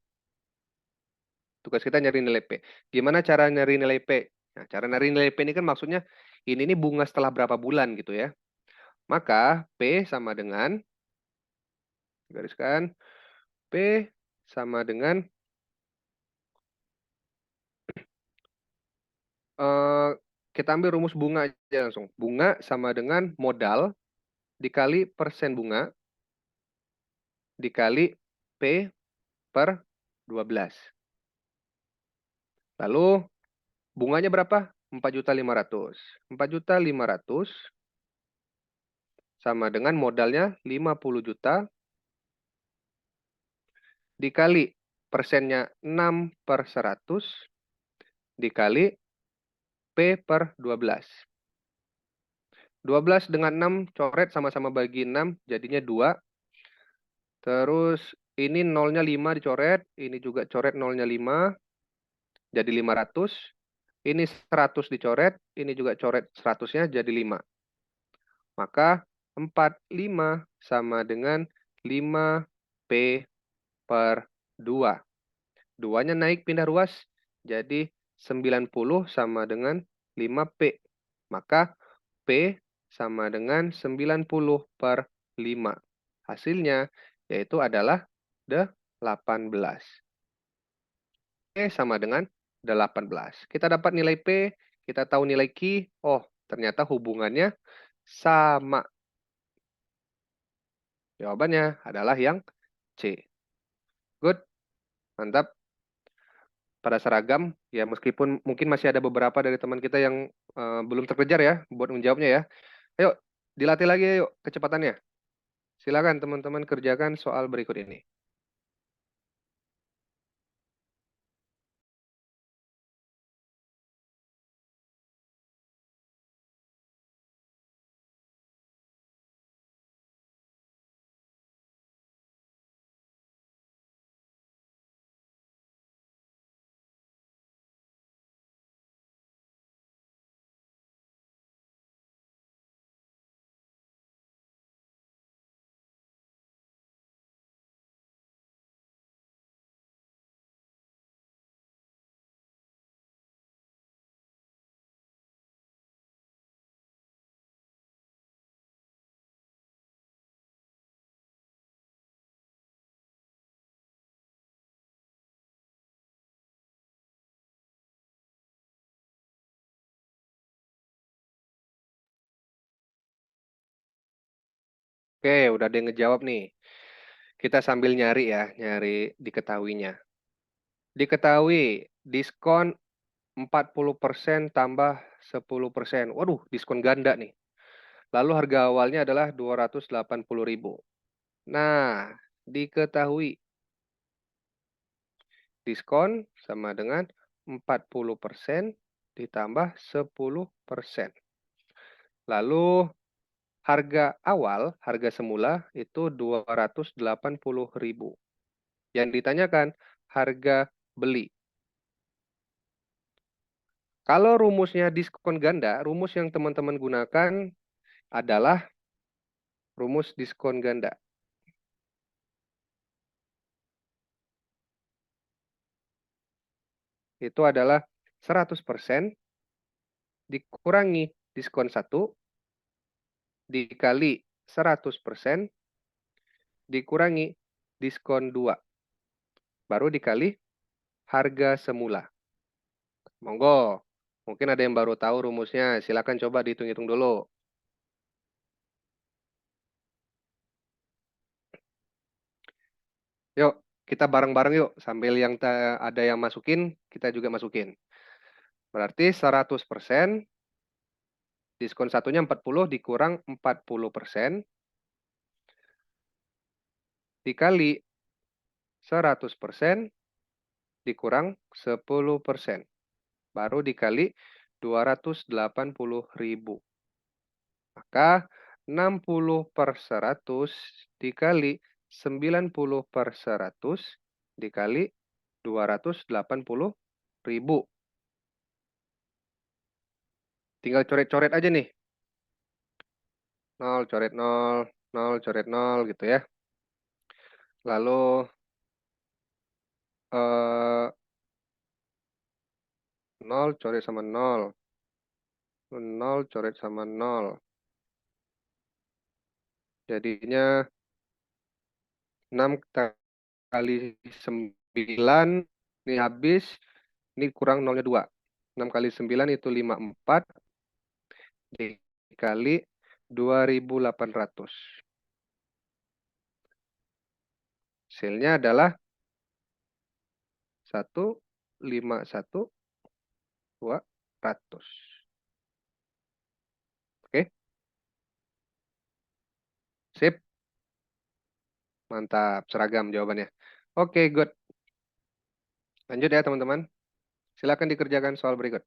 Tugas kita nyari nilai P. Gimana cara nyari nilai P? Nah, cara nyari nilai P ini kan maksudnya ini bunga setelah berapa bulan gitu ya. Maka P sama dengan, gariskan, P sama dengan, eh, kita ambil rumus bunga aja langsung. Bunga sama dengan modal dikali persen bunga dikali P per 12. Lalu bunganya berapa? 4.500.000. 4.500.000 sama dengan modalnya 50 juta dikali persennya 6/100 dikali P per 12. 12 dengan 6 coret sama-sama bagi 6 jadinya 2. Terus ini nolnya 5 dicoret, ini juga coret nolnya 5 jadi 500. Ini 100 dicoret, ini juga coret 100-nya jadi 5. Maka 45 sama dengan 5P per 2. 2-nya naik pindah ruas, jadi 90 sama dengan 5P. Maka P sama dengan 90 per 5. Hasilnya yaitu adalah 18. P sama dengan 18. Kita dapat nilai P, kita tahu nilai Q. Oh, ternyata hubungannya sama. Jawabannya adalah yang C. Good, mantap. Pada seragam, ya meskipun mungkin masih ada beberapa dari teman kita yang belum terkejar ya buat menjawabnya ya. Ayo, dilatih lagi yuk kecepatannya. Silakan teman-teman kerjakan soal berikut ini. Oke, udah ada yang ngejawab nih. Kita sambil nyari ya, nyari diketahuinya. Diketahui diskon 40% tambah 10%. Waduh, diskon ganda nih. Lalu harga awalnya adalah 280.000. Nah, diketahui diskon sama dengan 40% ditambah 10%. Lalu harga awal, harga semula itu 280.000. Yang ditanyakan harga beli. Kalau rumusnya diskon ganda, rumus yang teman-teman gunakan adalah rumus diskon ganda. itu adalah 100% dikurangi diskon 1 dikali 100% dikurangi diskon 2. Baru dikali harga semula. Monggo. Mungkin ada yang baru tahu rumusnya. Silakan coba dihitung-hitung dulu. Yuk, kita bareng-bareng yuk. Sambil yang ada yang masukin, kita juga masukin. Berarti 100%, diskon satunya 40 dikurang 40%, dikali 100% dikurang 10%. Baru dikali 280.000. Maka 60/100 dikali 90/100 dikali 280.000. Tinggal coret-coret aja nih. 0 coret 0, 0 coret 0 gitu ya. Lalu 0 coret sama 0. 0 coret sama 0. Jadinya 6 kali 9 ini habis. Ini kurang 0-nya 2. 6 kali 9 itu 54 dikali 2.800. Hasilnya adalah 151.200. Oke, sip. Mantap, seragam jawabannya. Oke, good. Lanjut ya teman-teman. Silakan dikerjakan soal berikut.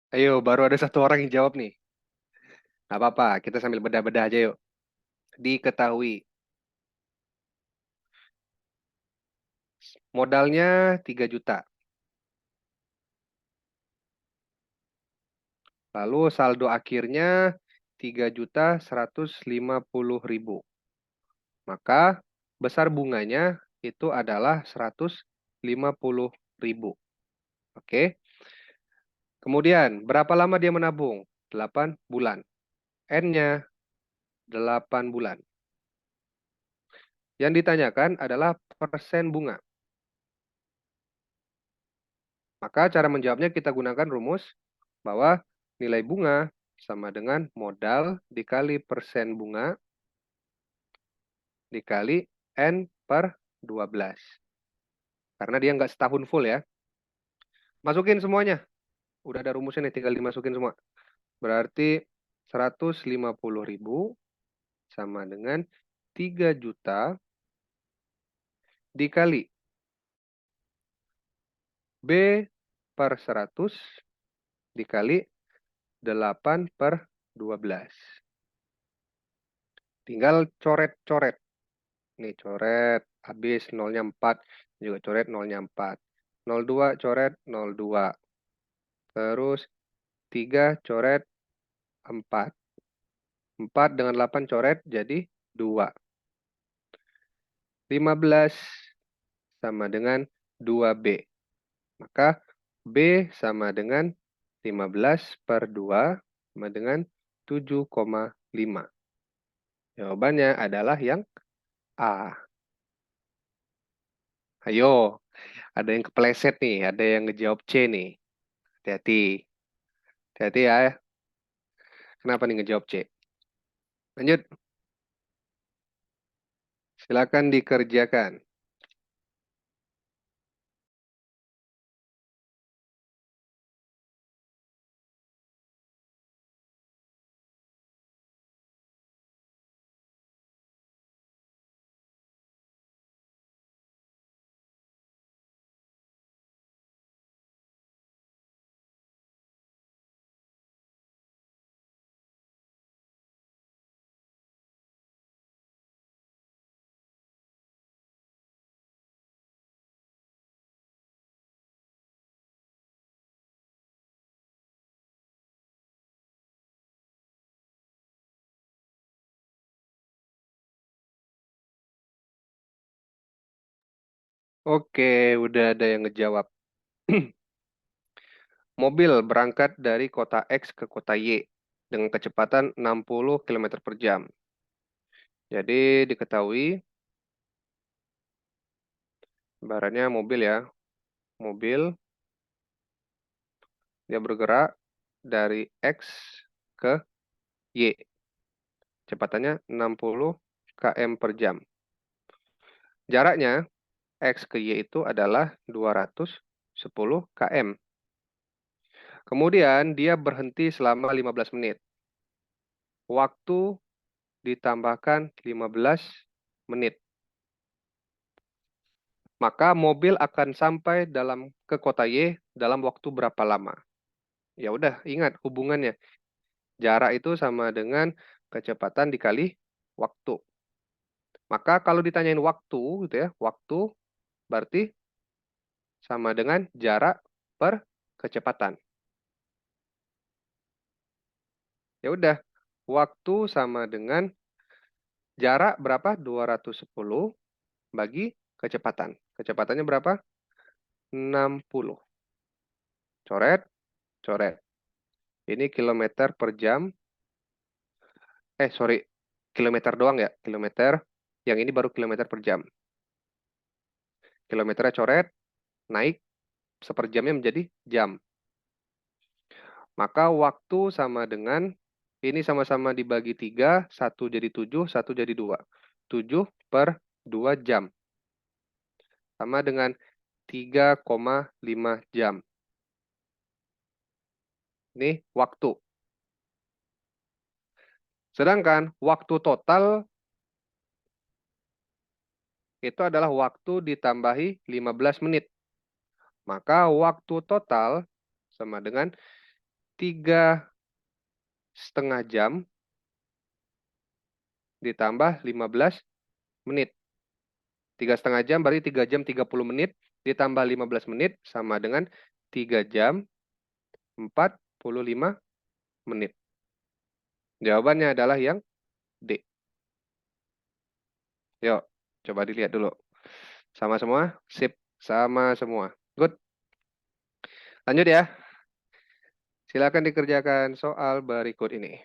Ayo, baru ada satu orang yang jawab nih. Nggak apa-apa, kita sambil bedah-bedah aja yuk. Diketahui. Modalnya 3 juta. Lalu saldo akhirnya 3.150.000. Maka besar bunganya itu adalah 150.000. Oke. Kemudian berapa lama dia menabung? 8 bulan. N-nya 8 bulan. Yang ditanyakan adalah persen bunga. Maka cara menjawabnya kita gunakan rumus bahwa nilai bunga sama dengan modal dikali persen bunga dikali N per 12. Karena dia nggak setahun full ya. Masukin semuanya. Udah ada rumusnya nih, tinggal dimasukin semua. Berarti 150.000 sama dengan 3 juta dikali B per 100 dikali 8 per 12. Tinggal coret-coret. Nih coret, habis nolnya 4. Juga coret nolnya 4. 02 coret 02. Terus 3 coret 4. 4 dengan 8 coret jadi 2. 15 sama dengan 2B. Maka B sama dengan 15 per 2 sama dengan 7,5. Jawabannya adalah yang A. Ayo, ada yang kepleset nih, ada yang ngejawab C nih. Hati-hati. Hati-hati ya. Kenapa nih ngejawab C? Lanjut, silakan dikerjakan. Oke, udah ada yang ngejawab. Mobil berangkat dari kota X ke kota Y dengan kecepatan 60 km per jam. Jadi diketahui, ibaratnya mobil ya, mobil dia bergerak dari X ke Y. Kecepatannya 60 km per jam. Jaraknya X ke Y itu adalah 210 km. Kemudian dia berhenti selama 15 menit. Waktu ditambahkan 15 menit. Maka mobil akan sampai ke kota Y dalam waktu berapa lama? Ya udah, ingat hubungannya. Jarak itu sama dengan kecepatan dikali waktu. Maka kalau ditanyain waktu gitu ya, waktu berarti sama dengan jarak per kecepatan. Ya udah, waktu sama dengan jarak berapa? 210 bagi kecepatan. Kecepatannya berapa? 60. Coret, coret. Ini kilometer per jam. Sorry. Kilometer doang ya. Kilometer. Yang ini baru kilometer per jam. Kilometernya coret, naik seperjamnya menjadi jam. Maka waktu sama dengan, ini sama-sama dibagi 3, 1 jadi 7, 1 jadi 2. 7 per 2 jam. Sama dengan 3,5 jam. Ini waktu. Sedangkan waktu total itu adalah waktu ditambahi 15 menit. Maka waktu total sama dengan 3,5 jam ditambah 15 menit. 3,5 jam berarti 3 jam 30 menit ditambah 15 menit sama dengan 3 jam 45 menit. Jawabannya adalah yang D. Yuk, coba dilihat dulu. Sama semua? Sip, sama semua. Good. Lanjut ya. Silakan dikerjakan soal berikut ini.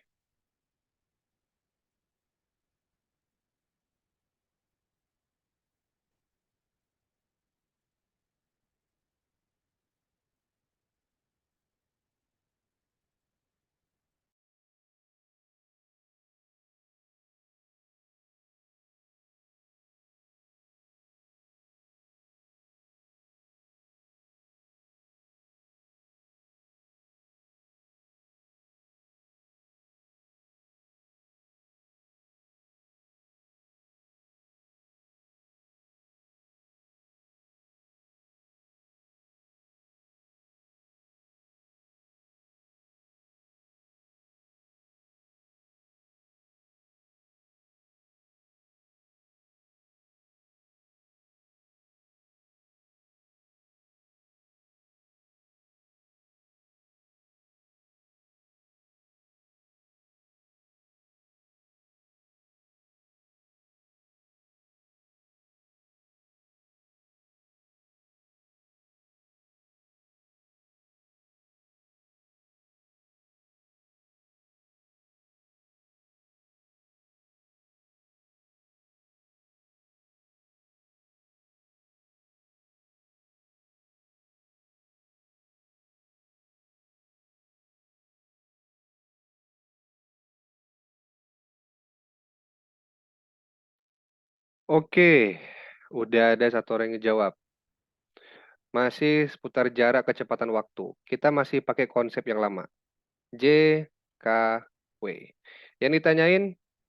Oke, udah ada satu orang yang jawab. Masih seputar jarak kecepatan waktu. Kita masih pakai konsep yang lama. J, K, W. Yang ditanyain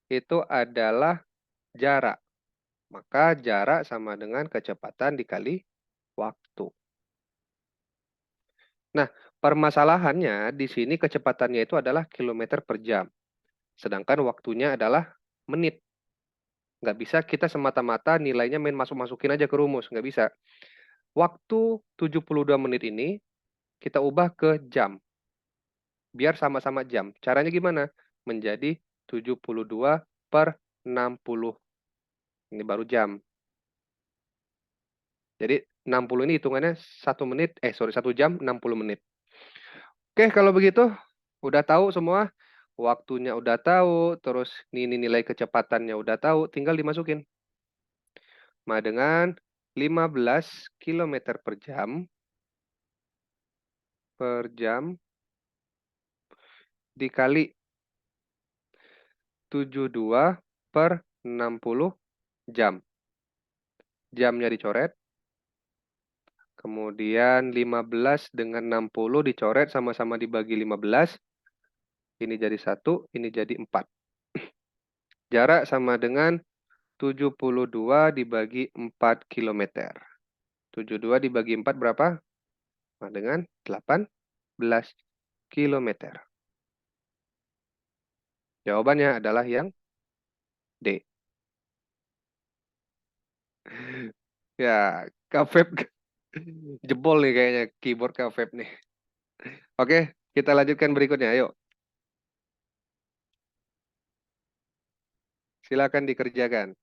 itu adalah jarak. Maka jarak sama dengan kecepatan dikali waktu. Nah, permasalahannya di sini kecepatannya itu adalah kilometer per jam. Sedangkan waktunya adalah menit. Nggak bisa kita semata-mata nilainya main masuk-masukin aja ke rumus. Nggak bisa. Waktu 72 menit ini kita ubah ke jam. Biar sama-sama jam. Caranya gimana? Menjadi 72 per 60. Ini baru jam. Jadi 60 ini hitungannya 1 menit, sorry 1 jam 60 menit. Oke, kalau begitu udah tahu semua. Waktunya udah tahu, terus ini nilai kecepatannya udah tahu, tinggal dimasukin. Sama dengan 15 km per jam dikali 72 per 60 jam. Jamnya dicoret. Kemudian 15 dengan 60 dicoret sama-sama dibagi 15. Ini jadi 1, ini jadi 4. Jarak sama dengan 72 dibagi 4 km. 72 dibagi 4 berapa? Sama dengan 18 km. Jawabannya adalah yang D. Ya, Kavep jebol nih kayaknya keyboard Kavep nih. Oke, kita lanjutkan berikutnya. Ayo, silakan dikerjakan.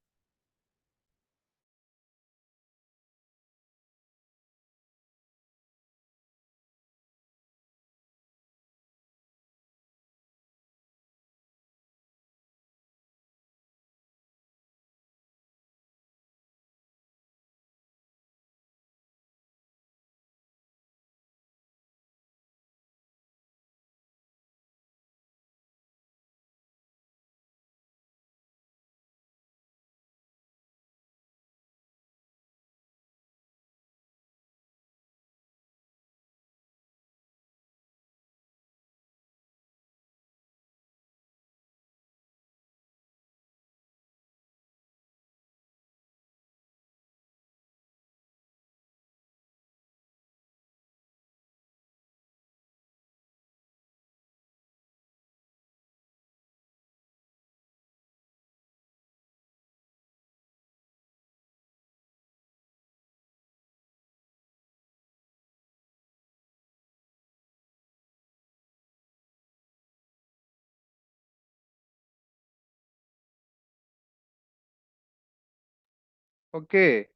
Oke,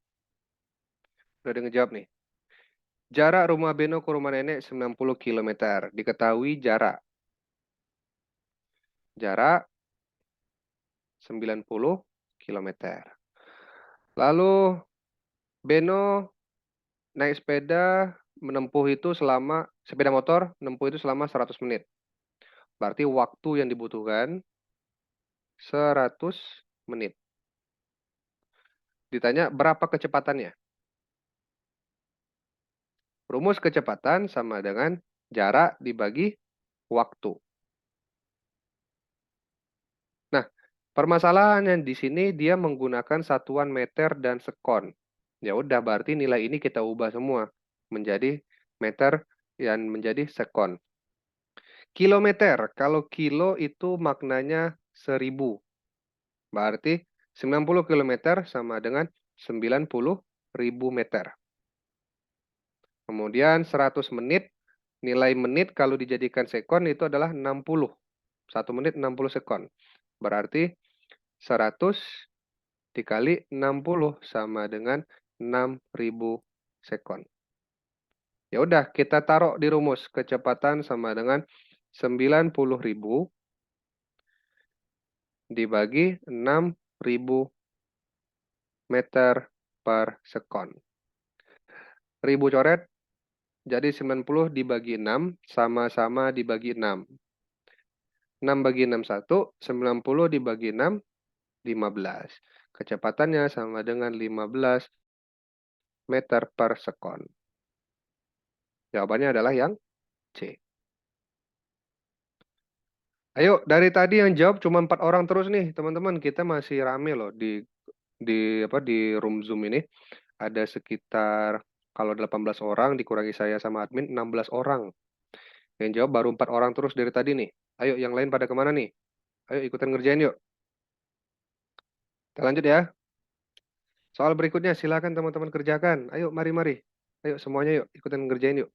udah ada ngejawab nih. Jarak rumah Beno ke rumah nenek 90 km. Diketahui jarak. Jarak 90 km. Lalu Beno naik sepeda menempuh itu selama sepeda motor menempuh itu selama 100 menit. Berarti waktu yang dibutuhkan 100 menit. Ditanya berapa kecepatannya? Rumus kecepatan sama dengan jarak dibagi waktu. Nah, permasalahannya di sini dia menggunakan satuan meter dan sekon. Ya udah, berarti nilai ini kita ubah semua menjadi meter dan menjadi sekon. Kilometer, kalau kilo itu maknanya 1000. Berarti 90 kilometer sama dengan 90.000 meter. Kemudian 100 menit, nilai menit kalau dijadikan sekon itu adalah 60. 1 menit 60 sekon. Berarti 100 dikali 60 sama dengan 6.000 sekon. Ya udah, kita taruh di rumus kecepatan sama dengan 90.000 dibagi 6.000 meter per sekon. 1000 coret, jadi 90 dibagi 6 sama-sama dibagi 6. 6 bagi 6 1, 90 dibagi 6 15. Kecepatannya sama dengan 15 meter per sekon. Jawabannya adalah yang C. Ayo, dari tadi yang jawab cuma 4 orang terus nih, teman-teman. Kita masih rame loh di di room Zoom ini. Ada sekitar kalau 18 orang dikurangi saya sama admin 16 orang. Yang jawab baru 4 orang terus dari tadi nih. Ayo, yang lain pada kemana nih? Ayo ikutan ngerjain yuk. Kita lanjut ya. Soal berikutnya silakan teman-teman kerjakan. Ayo, mari-mari. Ayo semuanya yuk, ikutan ngerjain yuk.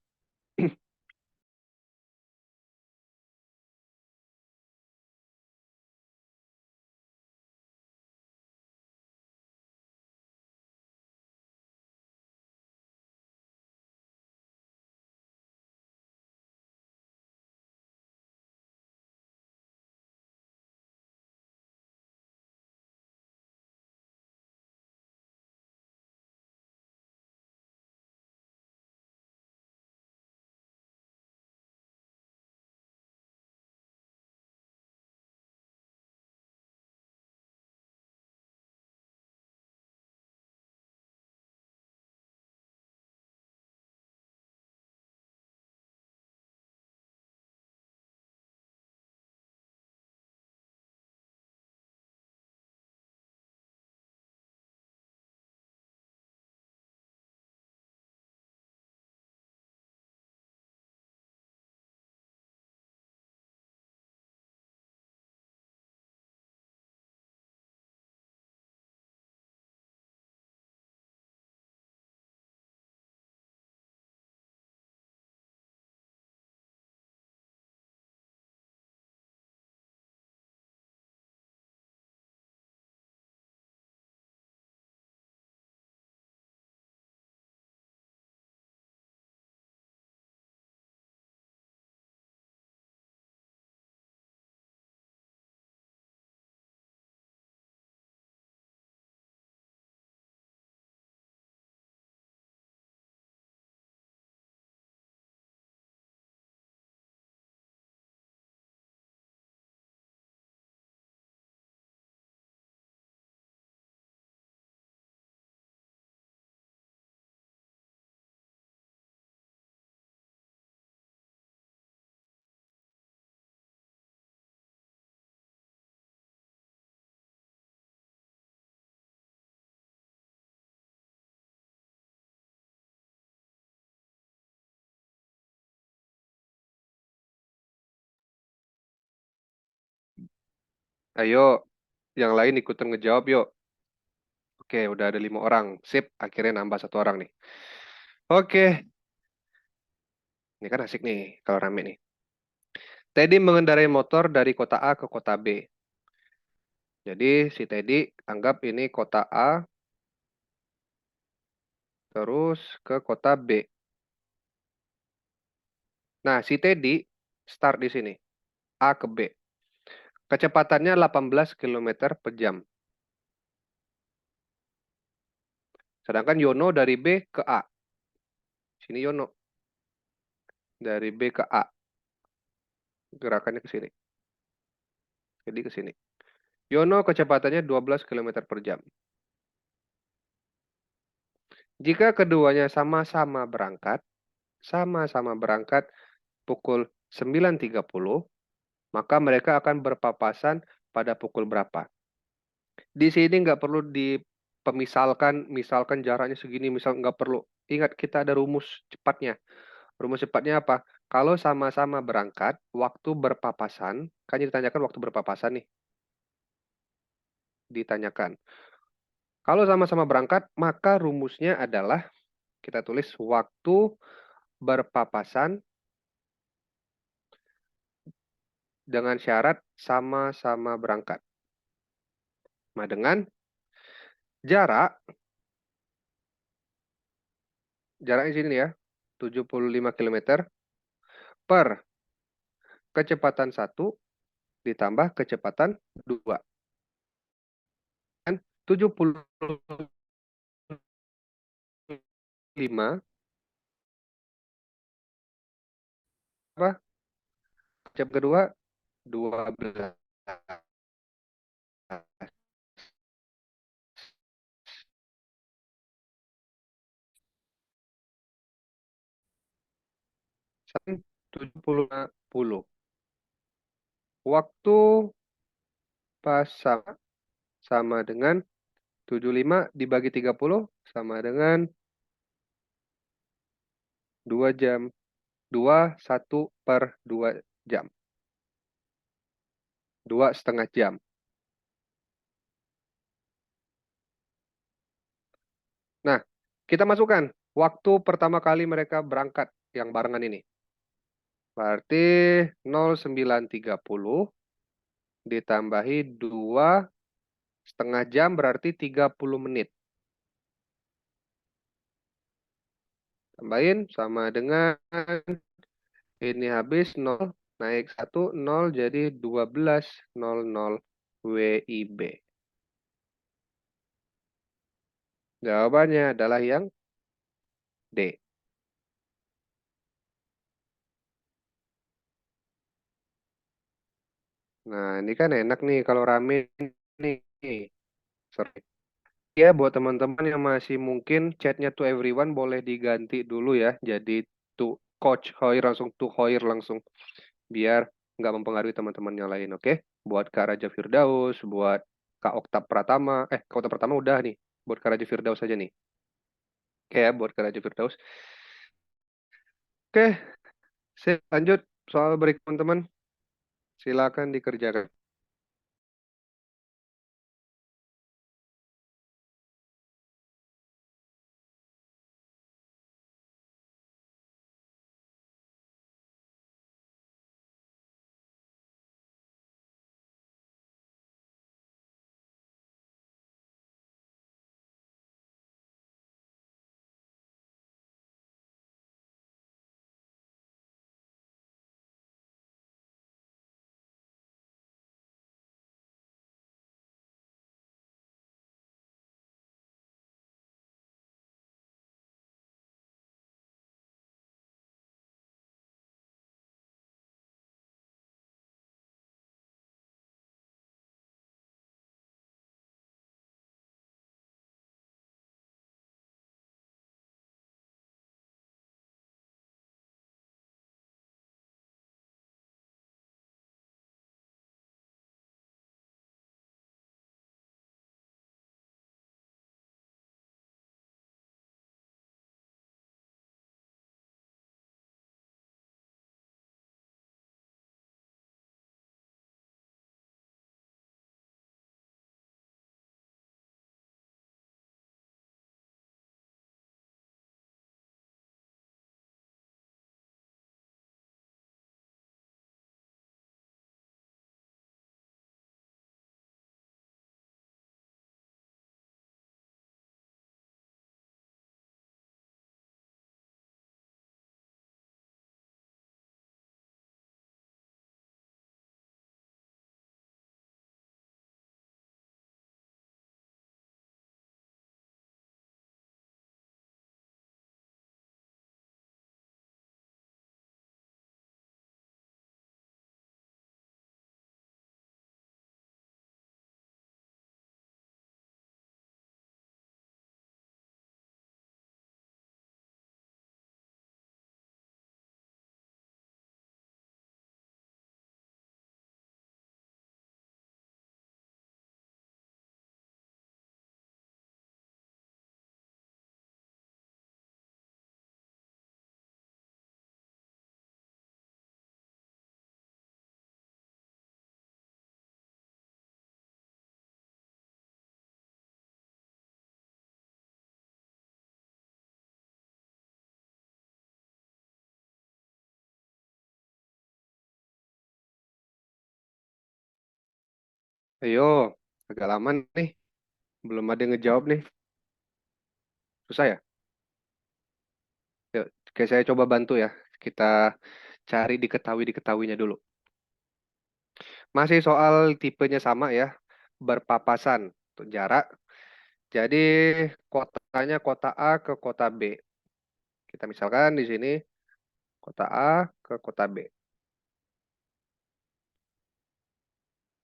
Ayo, yang lain ikutan ngejawab yuk. Oke, udah ada 5 orang. Sip, akhirnya nambah 1 orang nih. Oke, ini kan asik nih kalau rame nih. Teddy mengendarai motor dari kota A ke kota B. Jadi si Teddy anggap ini kota A terus ke kota B. Nah, si Teddy start di sini, A ke B. Kecepatannya 18 kilometer per jam. Sedangkan Yono dari B ke A. Sini Yono. Dari B ke A. Gerakannya ke sini. Jadi ke sini. Yono kecepatannya 12 kilometer per jam. Jika keduanya sama-sama berangkat pukul 9.30, maka mereka akan berpapasan pada pukul berapa? Di sini nggak perlu dipemisalkan, misalkan jaraknya segini, misal nggak perlu. Ingat, kita ada rumus cepatnya. Rumus cepatnya apa? Kalau sama-sama berangkat, waktu berpapasan, kan ditanyakan waktu berpapasan nih, ditanyakan. Kalau sama-sama berangkat, maka rumusnya adalah kita tulis waktu berpapasan dengan syarat sama-sama berangkat. Nah, dengan jarak, jaraknya sini ya, 75 kilometer per kecepatan 1 ditambah kecepatan 2. Kan 75 apa? Kecepatan kedua 12. 70 Waktu pas sama dengan 75 dibagi 30 sama dengan 2 jam. 1/2 jam. 2,5 jam. Nah, kita masukkan waktu pertama kali mereka berangkat yang barengan ini. Berarti 09.30 ditambahi 2,5 jam berarti 30 menit. Tambahin sama dengan ini habis 0, naik 1, 0 jadi 12.00 WIB. Jawabannya adalah yang D. Nah, ini kan enak nih kalau rame nih. Sorry. Ya, buat teman-teman yang masih mungkin chatnya to everyone boleh diganti dulu ya. Jadi to Coach Hoir langsung to Hoir langsung. Biar nggak mempengaruhi teman-teman yang lain, oke? Buat Kak Raja Firdaus, buat Kak Okta Pratama. Kak Okta Pratama udah nih. Buat Kak Raja Firdaus aja nih. Oke ya, buat Kak Raja Firdaus. Oke, sip, lanjut. Soal break teman-teman. Silakan dikerjakan. Ayo, agak lama nih. Belum ada yang ngejawab nih. Susah ya? Yuk, oke, saya coba bantu ya. Kita cari diketahui-diketahuinya dulu. Masih soal tipenya sama ya. Berpapasan untuk jarak. Jadi kotanya kota A ke kota B. Kita misalkan di sini kota A ke kota B.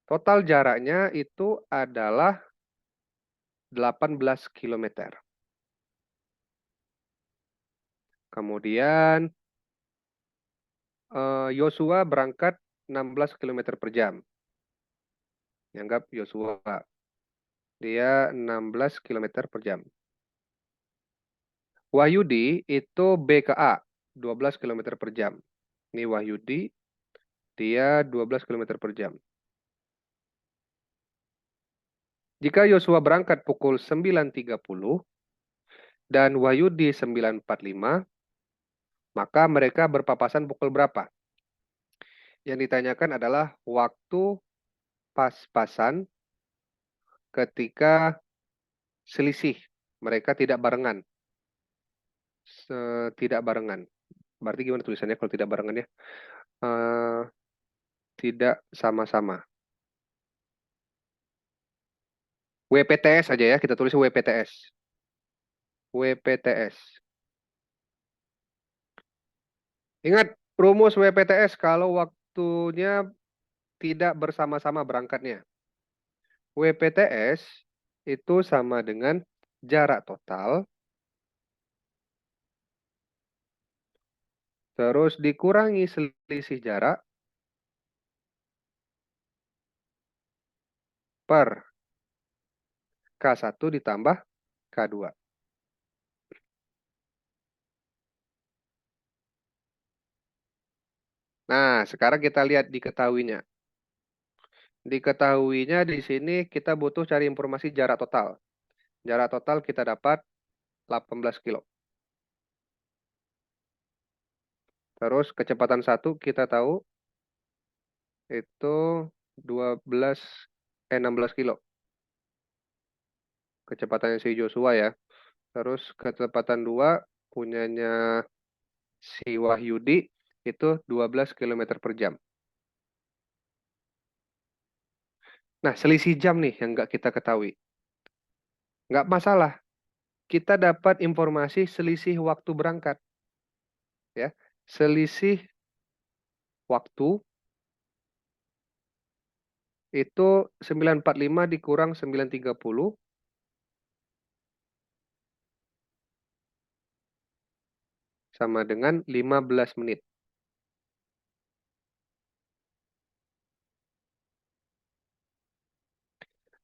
Total jaraknya itu adalah 18 kilometer. Kemudian Yosua berangkat 16 km per jam. Anggap Yosua. Dia 16 km per jam. Wahyudi itu B ke A, 12 km per jam. Ini Wahyudi, dia 12 km per jam. Jika Yosua berangkat pukul 9.30 dan Wahyudi 9.45, maka mereka berpapasan pukul berapa? Yang ditanyakan adalah waktu pas-pasan ketika selisih. Mereka tidak barengan. Tidak barengan. Berarti gimana tulisannya kalau tidak barengan ya? Eh, tidak sama-sama. WPTS aja ya, kita tulis WPTS. WPTS. Ingat rumus WPTS kalau waktunya tidak bersama-sama berangkatnya. WPTS itu sama dengan jarak total terus dikurangi selisih jarak per K1 ditambah K2. Nah, sekarang kita lihat diketahuinya. Diketahuinya di sini kita butuh cari informasi jarak total. Jarak total kita dapat 18 kilo. Terus kecepatan 1 kita tahu itu 12 16 kilo. Kecepatannya si Joshua ya. Terus kecepatan 2 punyanya si Wahyudi itu 12 km per jam. Nah, selisih jam nih yang nggak kita ketahui. Nggak masalah. Kita dapat informasi selisih waktu berangkat. Ya, selisih waktu itu 9.45 dikurang 9.30 sama dengan 15 menit.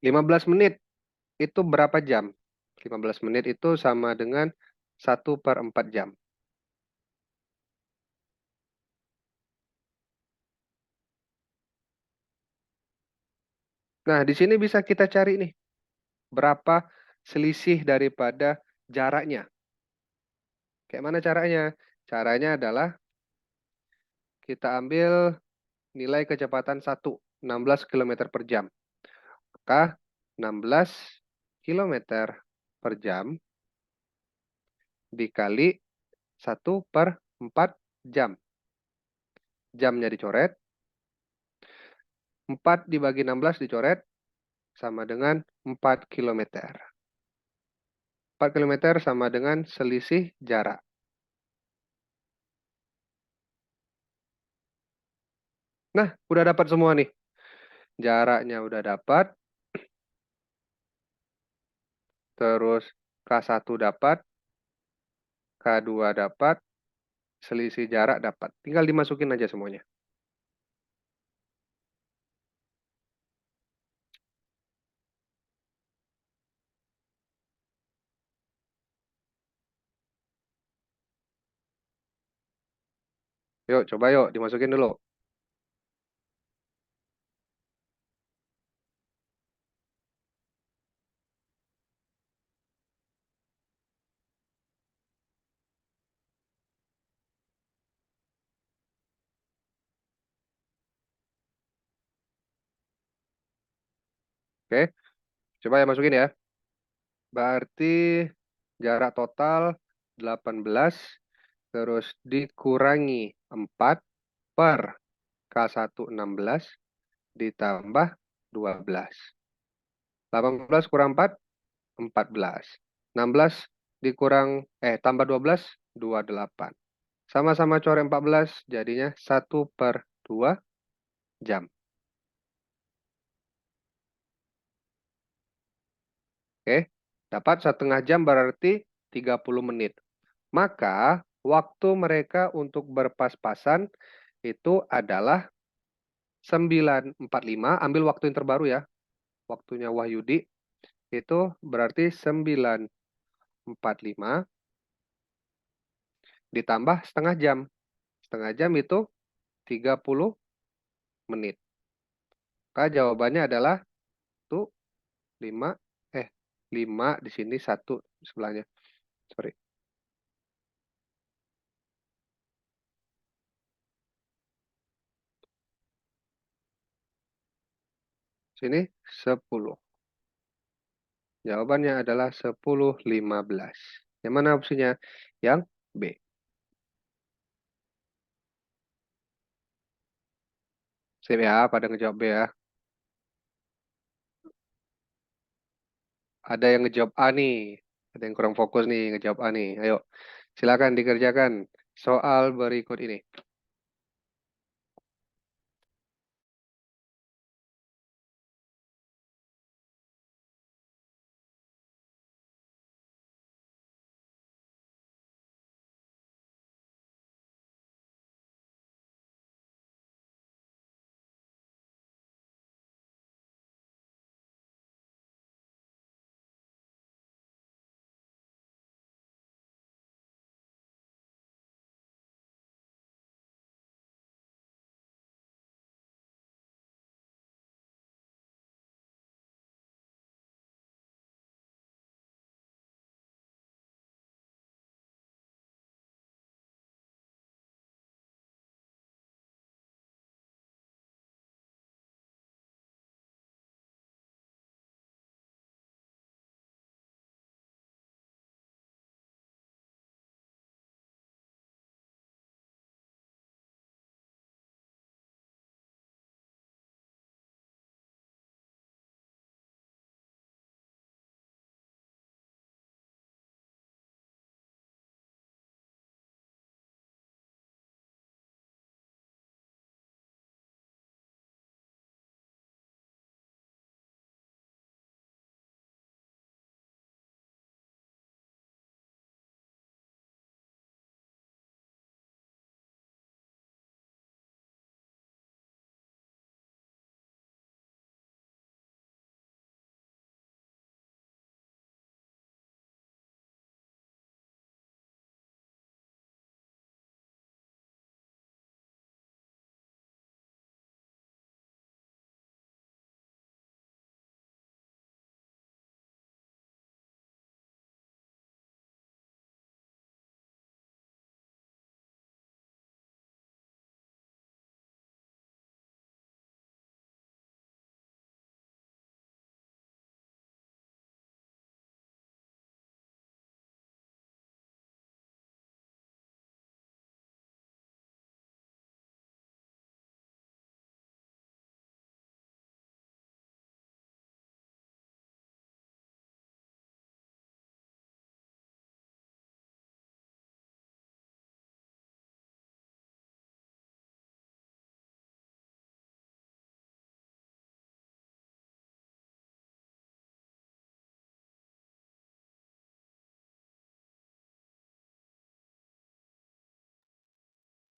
15 menit itu berapa jam? 15 menit itu sama dengan 1/4 jam. Nah, di sini bisa kita cari nih, berapa selisih daripada jaraknya. Kayak mana caranya? Caranya adalah kita ambil nilai kecepatan 1, 16 km per jam. Maka 16 km per jam dikali 1/4 jam. Jamnya dicoret. 4 dibagi 16 dicoret. Sama dengan 4 km. 4 km sama dengan selisih jarak. Nah, udah dapat semua nih. Jaraknya udah dapat. Terus K1 dapat. K2 dapat. Selisih jarak dapat. Tinggal dimasukin aja semuanya. Yuk, coba yuk. Dimasukin dulu. Oke. Coba ya masukin ya. Berarti jarak total 18. Terus dikurangi 4 per K1 16 ditambah 12. 18 kurang 4, 14. 16 dikurang, tambah 12, 28. Sama-sama coret 14, jadinya 1/2 jam. Oke, dapat 1/2 jam berarti 30 menit. Maka waktu mereka untuk berpas-pasan itu adalah 9.45, ambil waktu yang terbaru ya, waktunya Wahyudi, itu berarti 9.45 ditambah setengah jam. Setengah jam itu 30 menit. Maka jawabannya adalah tuh 5, eh 5 di sini, satu sebelahnya. Sorry. Sini 10. Jawabannya adalah 10.15. Yang mana opsinya? Yang B. Sip ya, pada ngejawab B ya. Ada yang ngejawab A nih. Ada yang kurang fokus nih ngejawab A nih. Ayo, silakan dikerjakan soal berikut ini.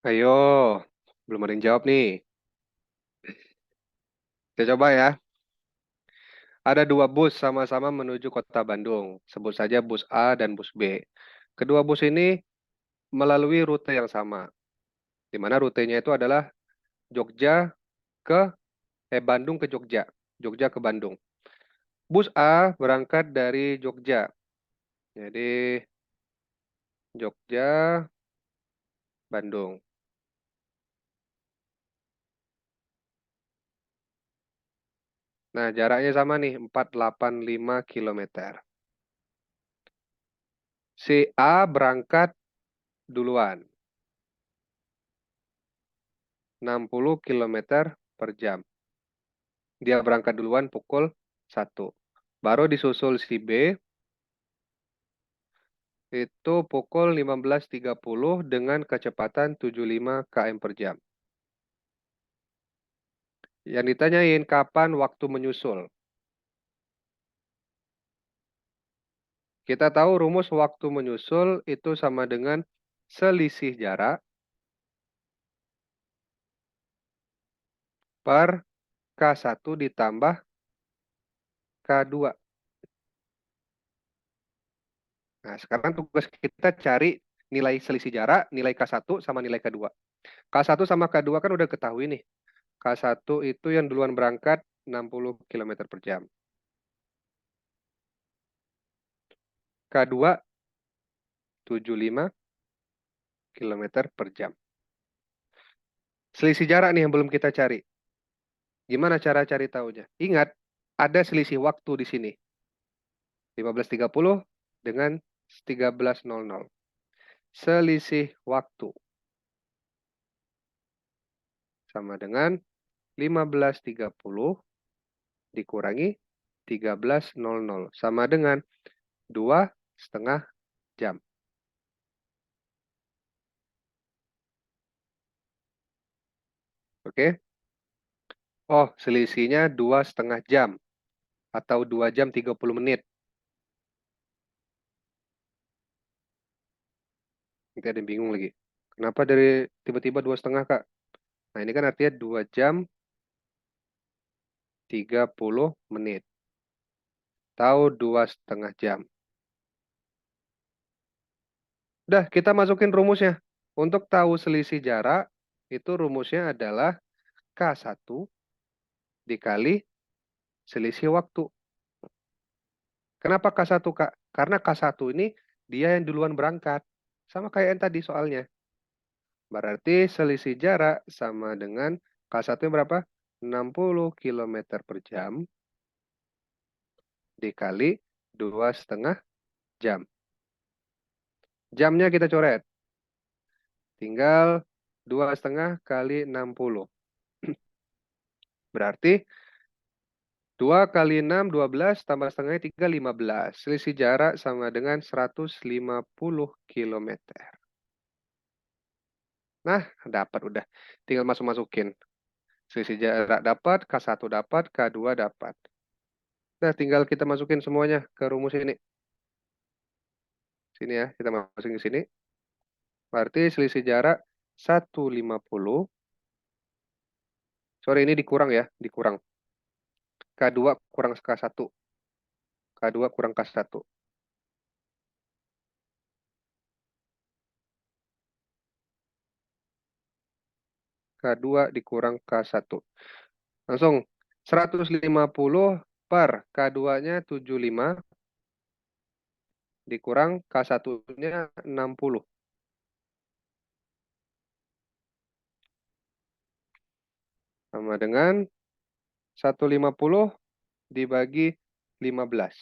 Ayo, belum ada yang jawab nih. Kita coba ya. Ada dua bus sama-sama menuju kota Bandung. Sebut saja bus A dan bus B. Kedua bus ini melalui rute yang sama, di mana rutenya itu adalah Jogja ke Bandung ke Jogja, Jogja ke Bandung. Bus A berangkat dari Jogja, jadi Jogja, Bandung. Nah, jaraknya sama nih, 485 kilometer. Si A berangkat duluan, 60 kilometer per jam. Dia berangkat duluan pukul 1. Baru disusul si B, itu pukul 15.30 dengan kecepatan 75 km per jam. Yang ditanyain kapan waktu menyusul. Kita tahu rumus waktu menyusul itu sama dengan selisih jarak per K1 ditambah K2. Nah, sekarang tugas kita cari nilai selisih jarak, nilai K1 sama nilai K2. K1 sama K2 kan udah ketahui nih. K1 itu yang duluan berangkat 60 km per jam. K2 75 km per jam. Selisih jarak nih yang belum kita cari. Gimana cara cari tahunya? Ingat, ada selisih waktu di sini. 15.30 dengan 13.00. Selisih waktu sama dengan 15.30 dikurangi 13.00 sama dengan 2,5 jam. Oke? Oh, selisihnya 2,5 jam atau 2 jam 30 menit. Nanti ada yang bingung lagi. Kenapa dari tiba-tiba 2,5, Kak? Nah, ini kan artinya 2 jam 30 menit. Tahu 2,5 jam. Udah, kita masukin rumusnya. Untuk tahu selisih jarak, itu rumusnya adalah K1 dikali selisih waktu. Kenapa K1, Kak? Karena K1 ini dia yang duluan berangkat. Sama kayak yang tadi soalnya. Berarti selisih jarak sama dengan K1 yang berapa? 60 km per jam dikali 2,5 jam. Jamnya kita coret. Tinggal 2,5 kali 60. Berarti 2 kali 6, 12, tambah setengahnya 3, 15. Selisih jarak sama dengan 150 km. Nah, dapat udah. Tinggal masuk-masukin. Selisih jarak dapat, K1 dapat, K2 dapat. Nah, tinggal kita masukin semuanya ke rumus ini. Sini ya, kita masukin ke sini. Berarti selisih jarak 150. Sorry, ini dikurang ya, dikurang. K2 kurang K1. K2 kurang K1. K2 dikurang K1. Langsung 150 per K2-nya 75 dikurang K1-nya 60. Sama dengan 150 dibagi 15.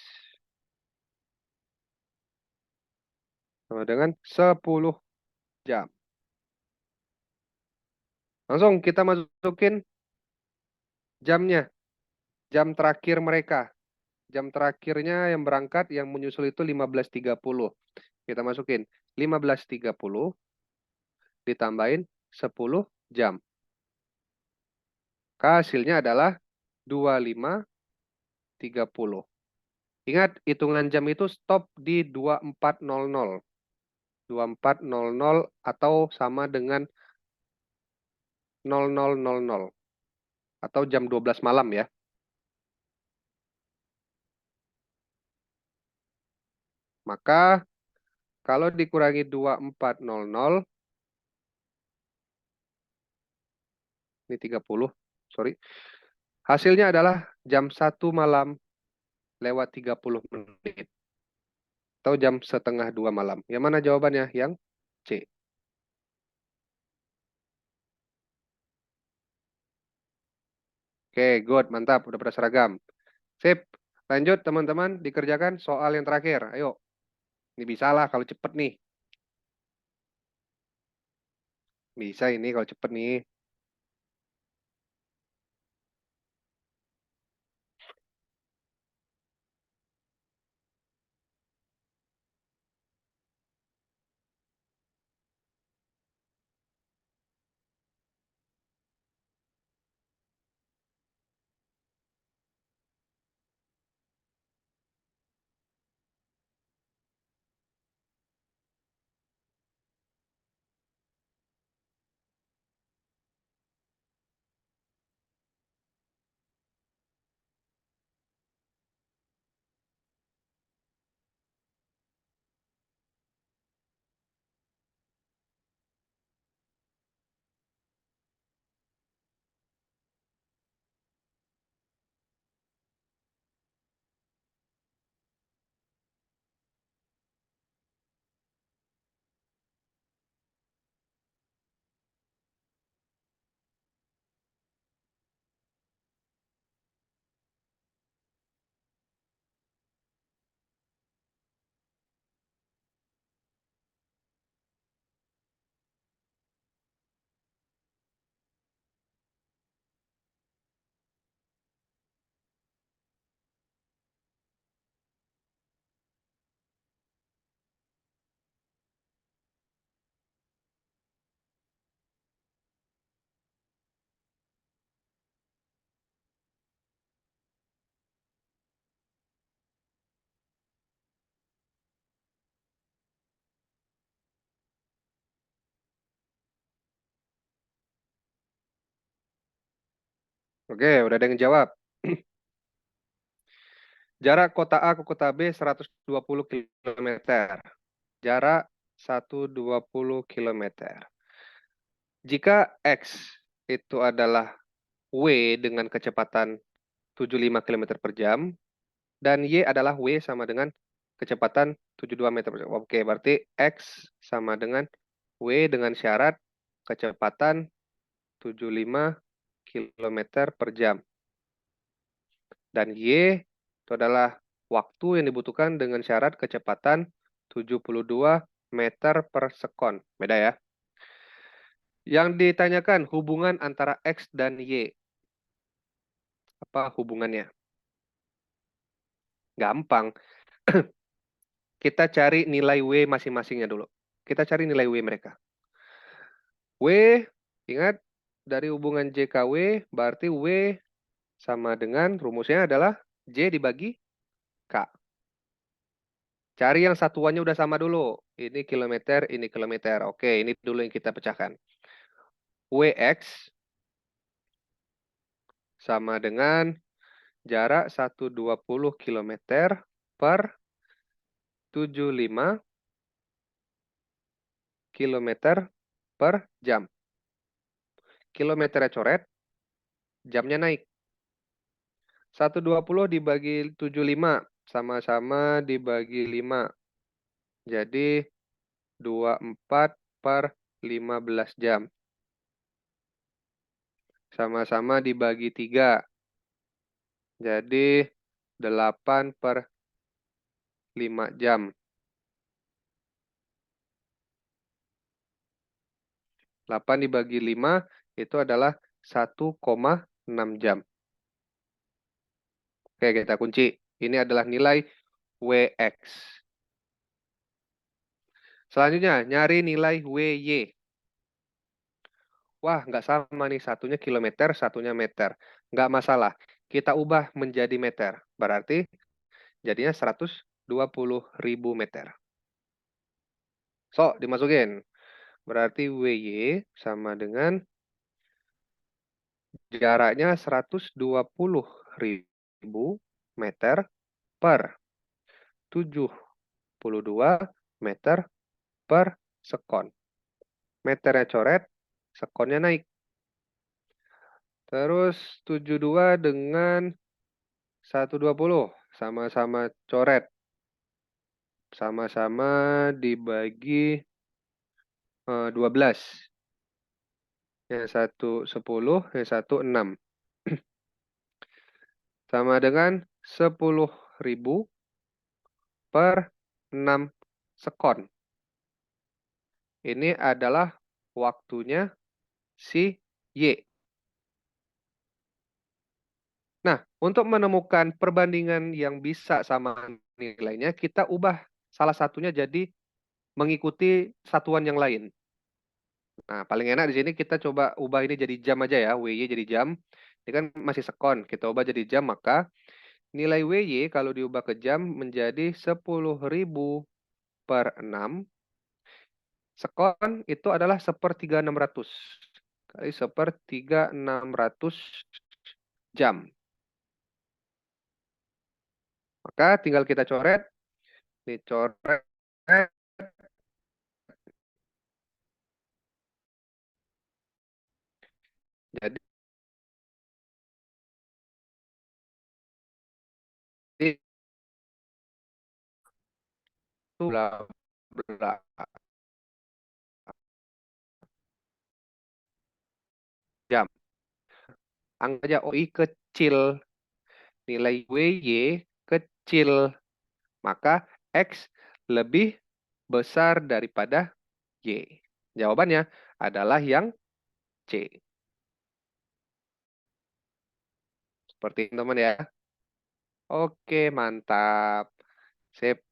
Sama dengan 10 jam. Langsung kita masukin jamnya. Jam terakhir mereka. Jam terakhirnya yang berangkat, yang menyusul itu 15.30. Kita masukin 15.30 ditambahin 10 jam. Hasilnya adalah 25.30. Ingat, hitungan jam itu stop di 24.00. 24.00 atau sama dengan 00.00. Atau jam 12 malam ya. Maka kalau dikurangi 24.00, ini 30, sorry. Hasilnya adalah jam 1 malam lewat 30 menit. Atau jam setengah 2 malam. Yang mana jawabannya? Yang C. Oke, good. Mantap. Udah pada seragam. Sip. Lanjut teman-teman. Dikerjakan soal yang terakhir. Ayo. Ini bisa lah kalau cepet nih. Bisa ini kalau cepet nih. Oke, udah ada yang jawab. Jarak kota A ke kota B 120 kilometer. Jarak 120 kilometer. Jika X itu adalah W dengan kecepatan 75 kilometer per jam, dan Y adalah W sama dengan kecepatan 72 meter per jam. Oke, berarti X sama dengan W dengan syarat kecepatan 75 kilometer per jam. Dan Y itu adalah waktu yang dibutuhkan dengan syarat kecepatan 72 meter per sekon. Beda ya. Yang ditanyakan hubungan antara X dan Y. Apa hubungannya? Gampang. Kita cari nilai W masing-masingnya dulu. Kita cari nilai W mereka. W, ingat dari hubungan JKW, berarti W sama dengan rumusnya adalah J dibagi K. Cari yang satuannya udah sama dulu. Ini kilometer, ini kilometer. Oke, ini dulu yang kita pecahkan. WX sama dengan jarak 120 km per 75 km per jam. Kilometernya coret, jamnya naik. 120 dibagi 75, sama-sama dibagi 5. Jadi 24 per 15 jam. Sama-sama dibagi 3. Jadi 8 per 5 jam. 8 dibagi 5 itu adalah 1,6 jam. Oke, kita kunci. Ini adalah nilai WX. Selanjutnya, nyari nilai WY. Wah, nggak sama nih. Satunya kilometer, satunya meter. Nggak masalah. Kita ubah menjadi meter. Berarti jadinya 120.000 meter. So, dimasukin. Berarti WY sama dengan jaraknya 120.000 meter per 72 meter per sekon. Meternya coret, sekonnya naik. Terus 72 dengan 120 sama-sama coret. Sama-sama dibagi 12. Yang satu 10, yang satu 6. Sama dengan 10.000 per 6 sekon. Ini adalah waktunya si Y. Nah, untuk menemukan perbandingan yang bisa sama nilainya, kita ubah salah satunya jadi mengikuti satuan yang lain. Nah, paling enak di sini kita coba ubah ini jadi jam aja ya, WY jadi jam. Ini kan masih sekon, kita ubah jadi jam, maka nilai WY kalau diubah ke jam menjadi 10.000 per 6. Sekon itu adalah 1/3600. Kali 1/3600 jam. Maka tinggal kita coret. Ini coret. Jadi itu bla bla jam. Anggap aja OI kecil. Nilai WY kecil. Maka X lebih besar daripada Y. Jawabannya adalah yang C. Seperti itu teman ya. Oke, mantap. Sip,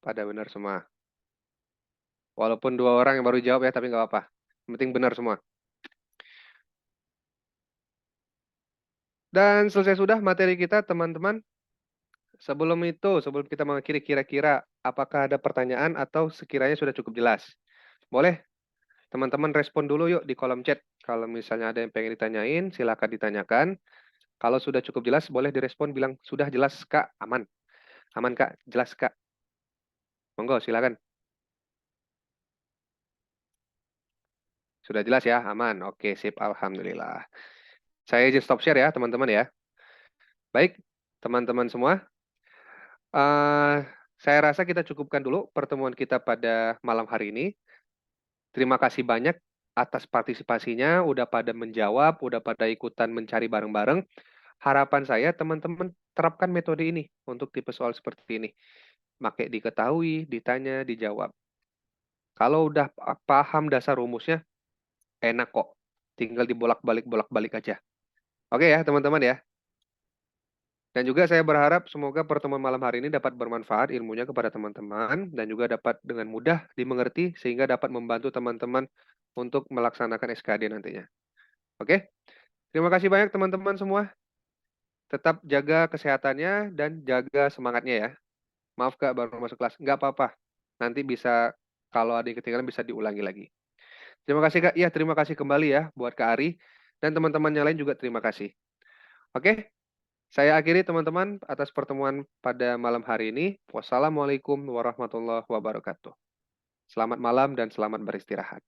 pada benar semua. Walaupun 2 orang yang baru jawab ya, tapi nggak apa-apa. Yang penting benar semua. Dan selesai sudah materi kita, teman-teman. Sebelum itu, sebelum kita mengakhiri, kira-kira apakah ada pertanyaan atau sekiranya sudah cukup jelas? Boleh teman-teman respon dulu yuk di kolom chat. Kalau misalnya ada yang pengen ditanyain, silakan ditanyakan. Kalau sudah cukup jelas, boleh direspon bilang, sudah jelas Kak, aman. Aman Kak, jelas Kak. Monggo, silakan. Sudah jelas ya, aman. Oke, sip, Alhamdulillah. Saya izin stop share ya, teman-teman ya. Baik, teman-teman semua. eh saya rasa kita cukupkan dulu pertemuan kita pada malam hari ini. Terima kasih banyak atas partisipasinya, udah pada menjawab, udah pada ikutan mencari bareng-bareng. Harapan saya teman-teman terapkan metode ini untuk tipe soal seperti ini. Pakai diketahui, ditanya, dijawab. Kalau udah paham dasar rumusnya, enak kok. Tinggal dibolak-balik bolak-balik aja. Oke ya, teman-teman ya. Dan juga saya berharap semoga pertemuan malam hari ini dapat bermanfaat ilmunya kepada teman-teman dan juga dapat dengan mudah dimengerti sehingga dapat membantu teman-teman untuk melaksanakan SKD nantinya. Oke? Terima kasih banyak teman-teman semua. Tetap jaga kesehatannya dan jaga semangatnya ya. Maaf Kak, baru masuk kelas. Nggak apa-apa. Nanti bisa, kalau ada yang ketinggalan bisa diulangi lagi. Terima kasih Kak. Iya, terima kasih kembali ya buat Kak Ari. Dan teman-teman yang lain juga terima kasih. Oke? Saya akhiri teman-teman atas pertemuan pada malam hari ini. Wassalamualaikum warahmatullahi wabarakatuh. Selamat malam dan selamat beristirahat.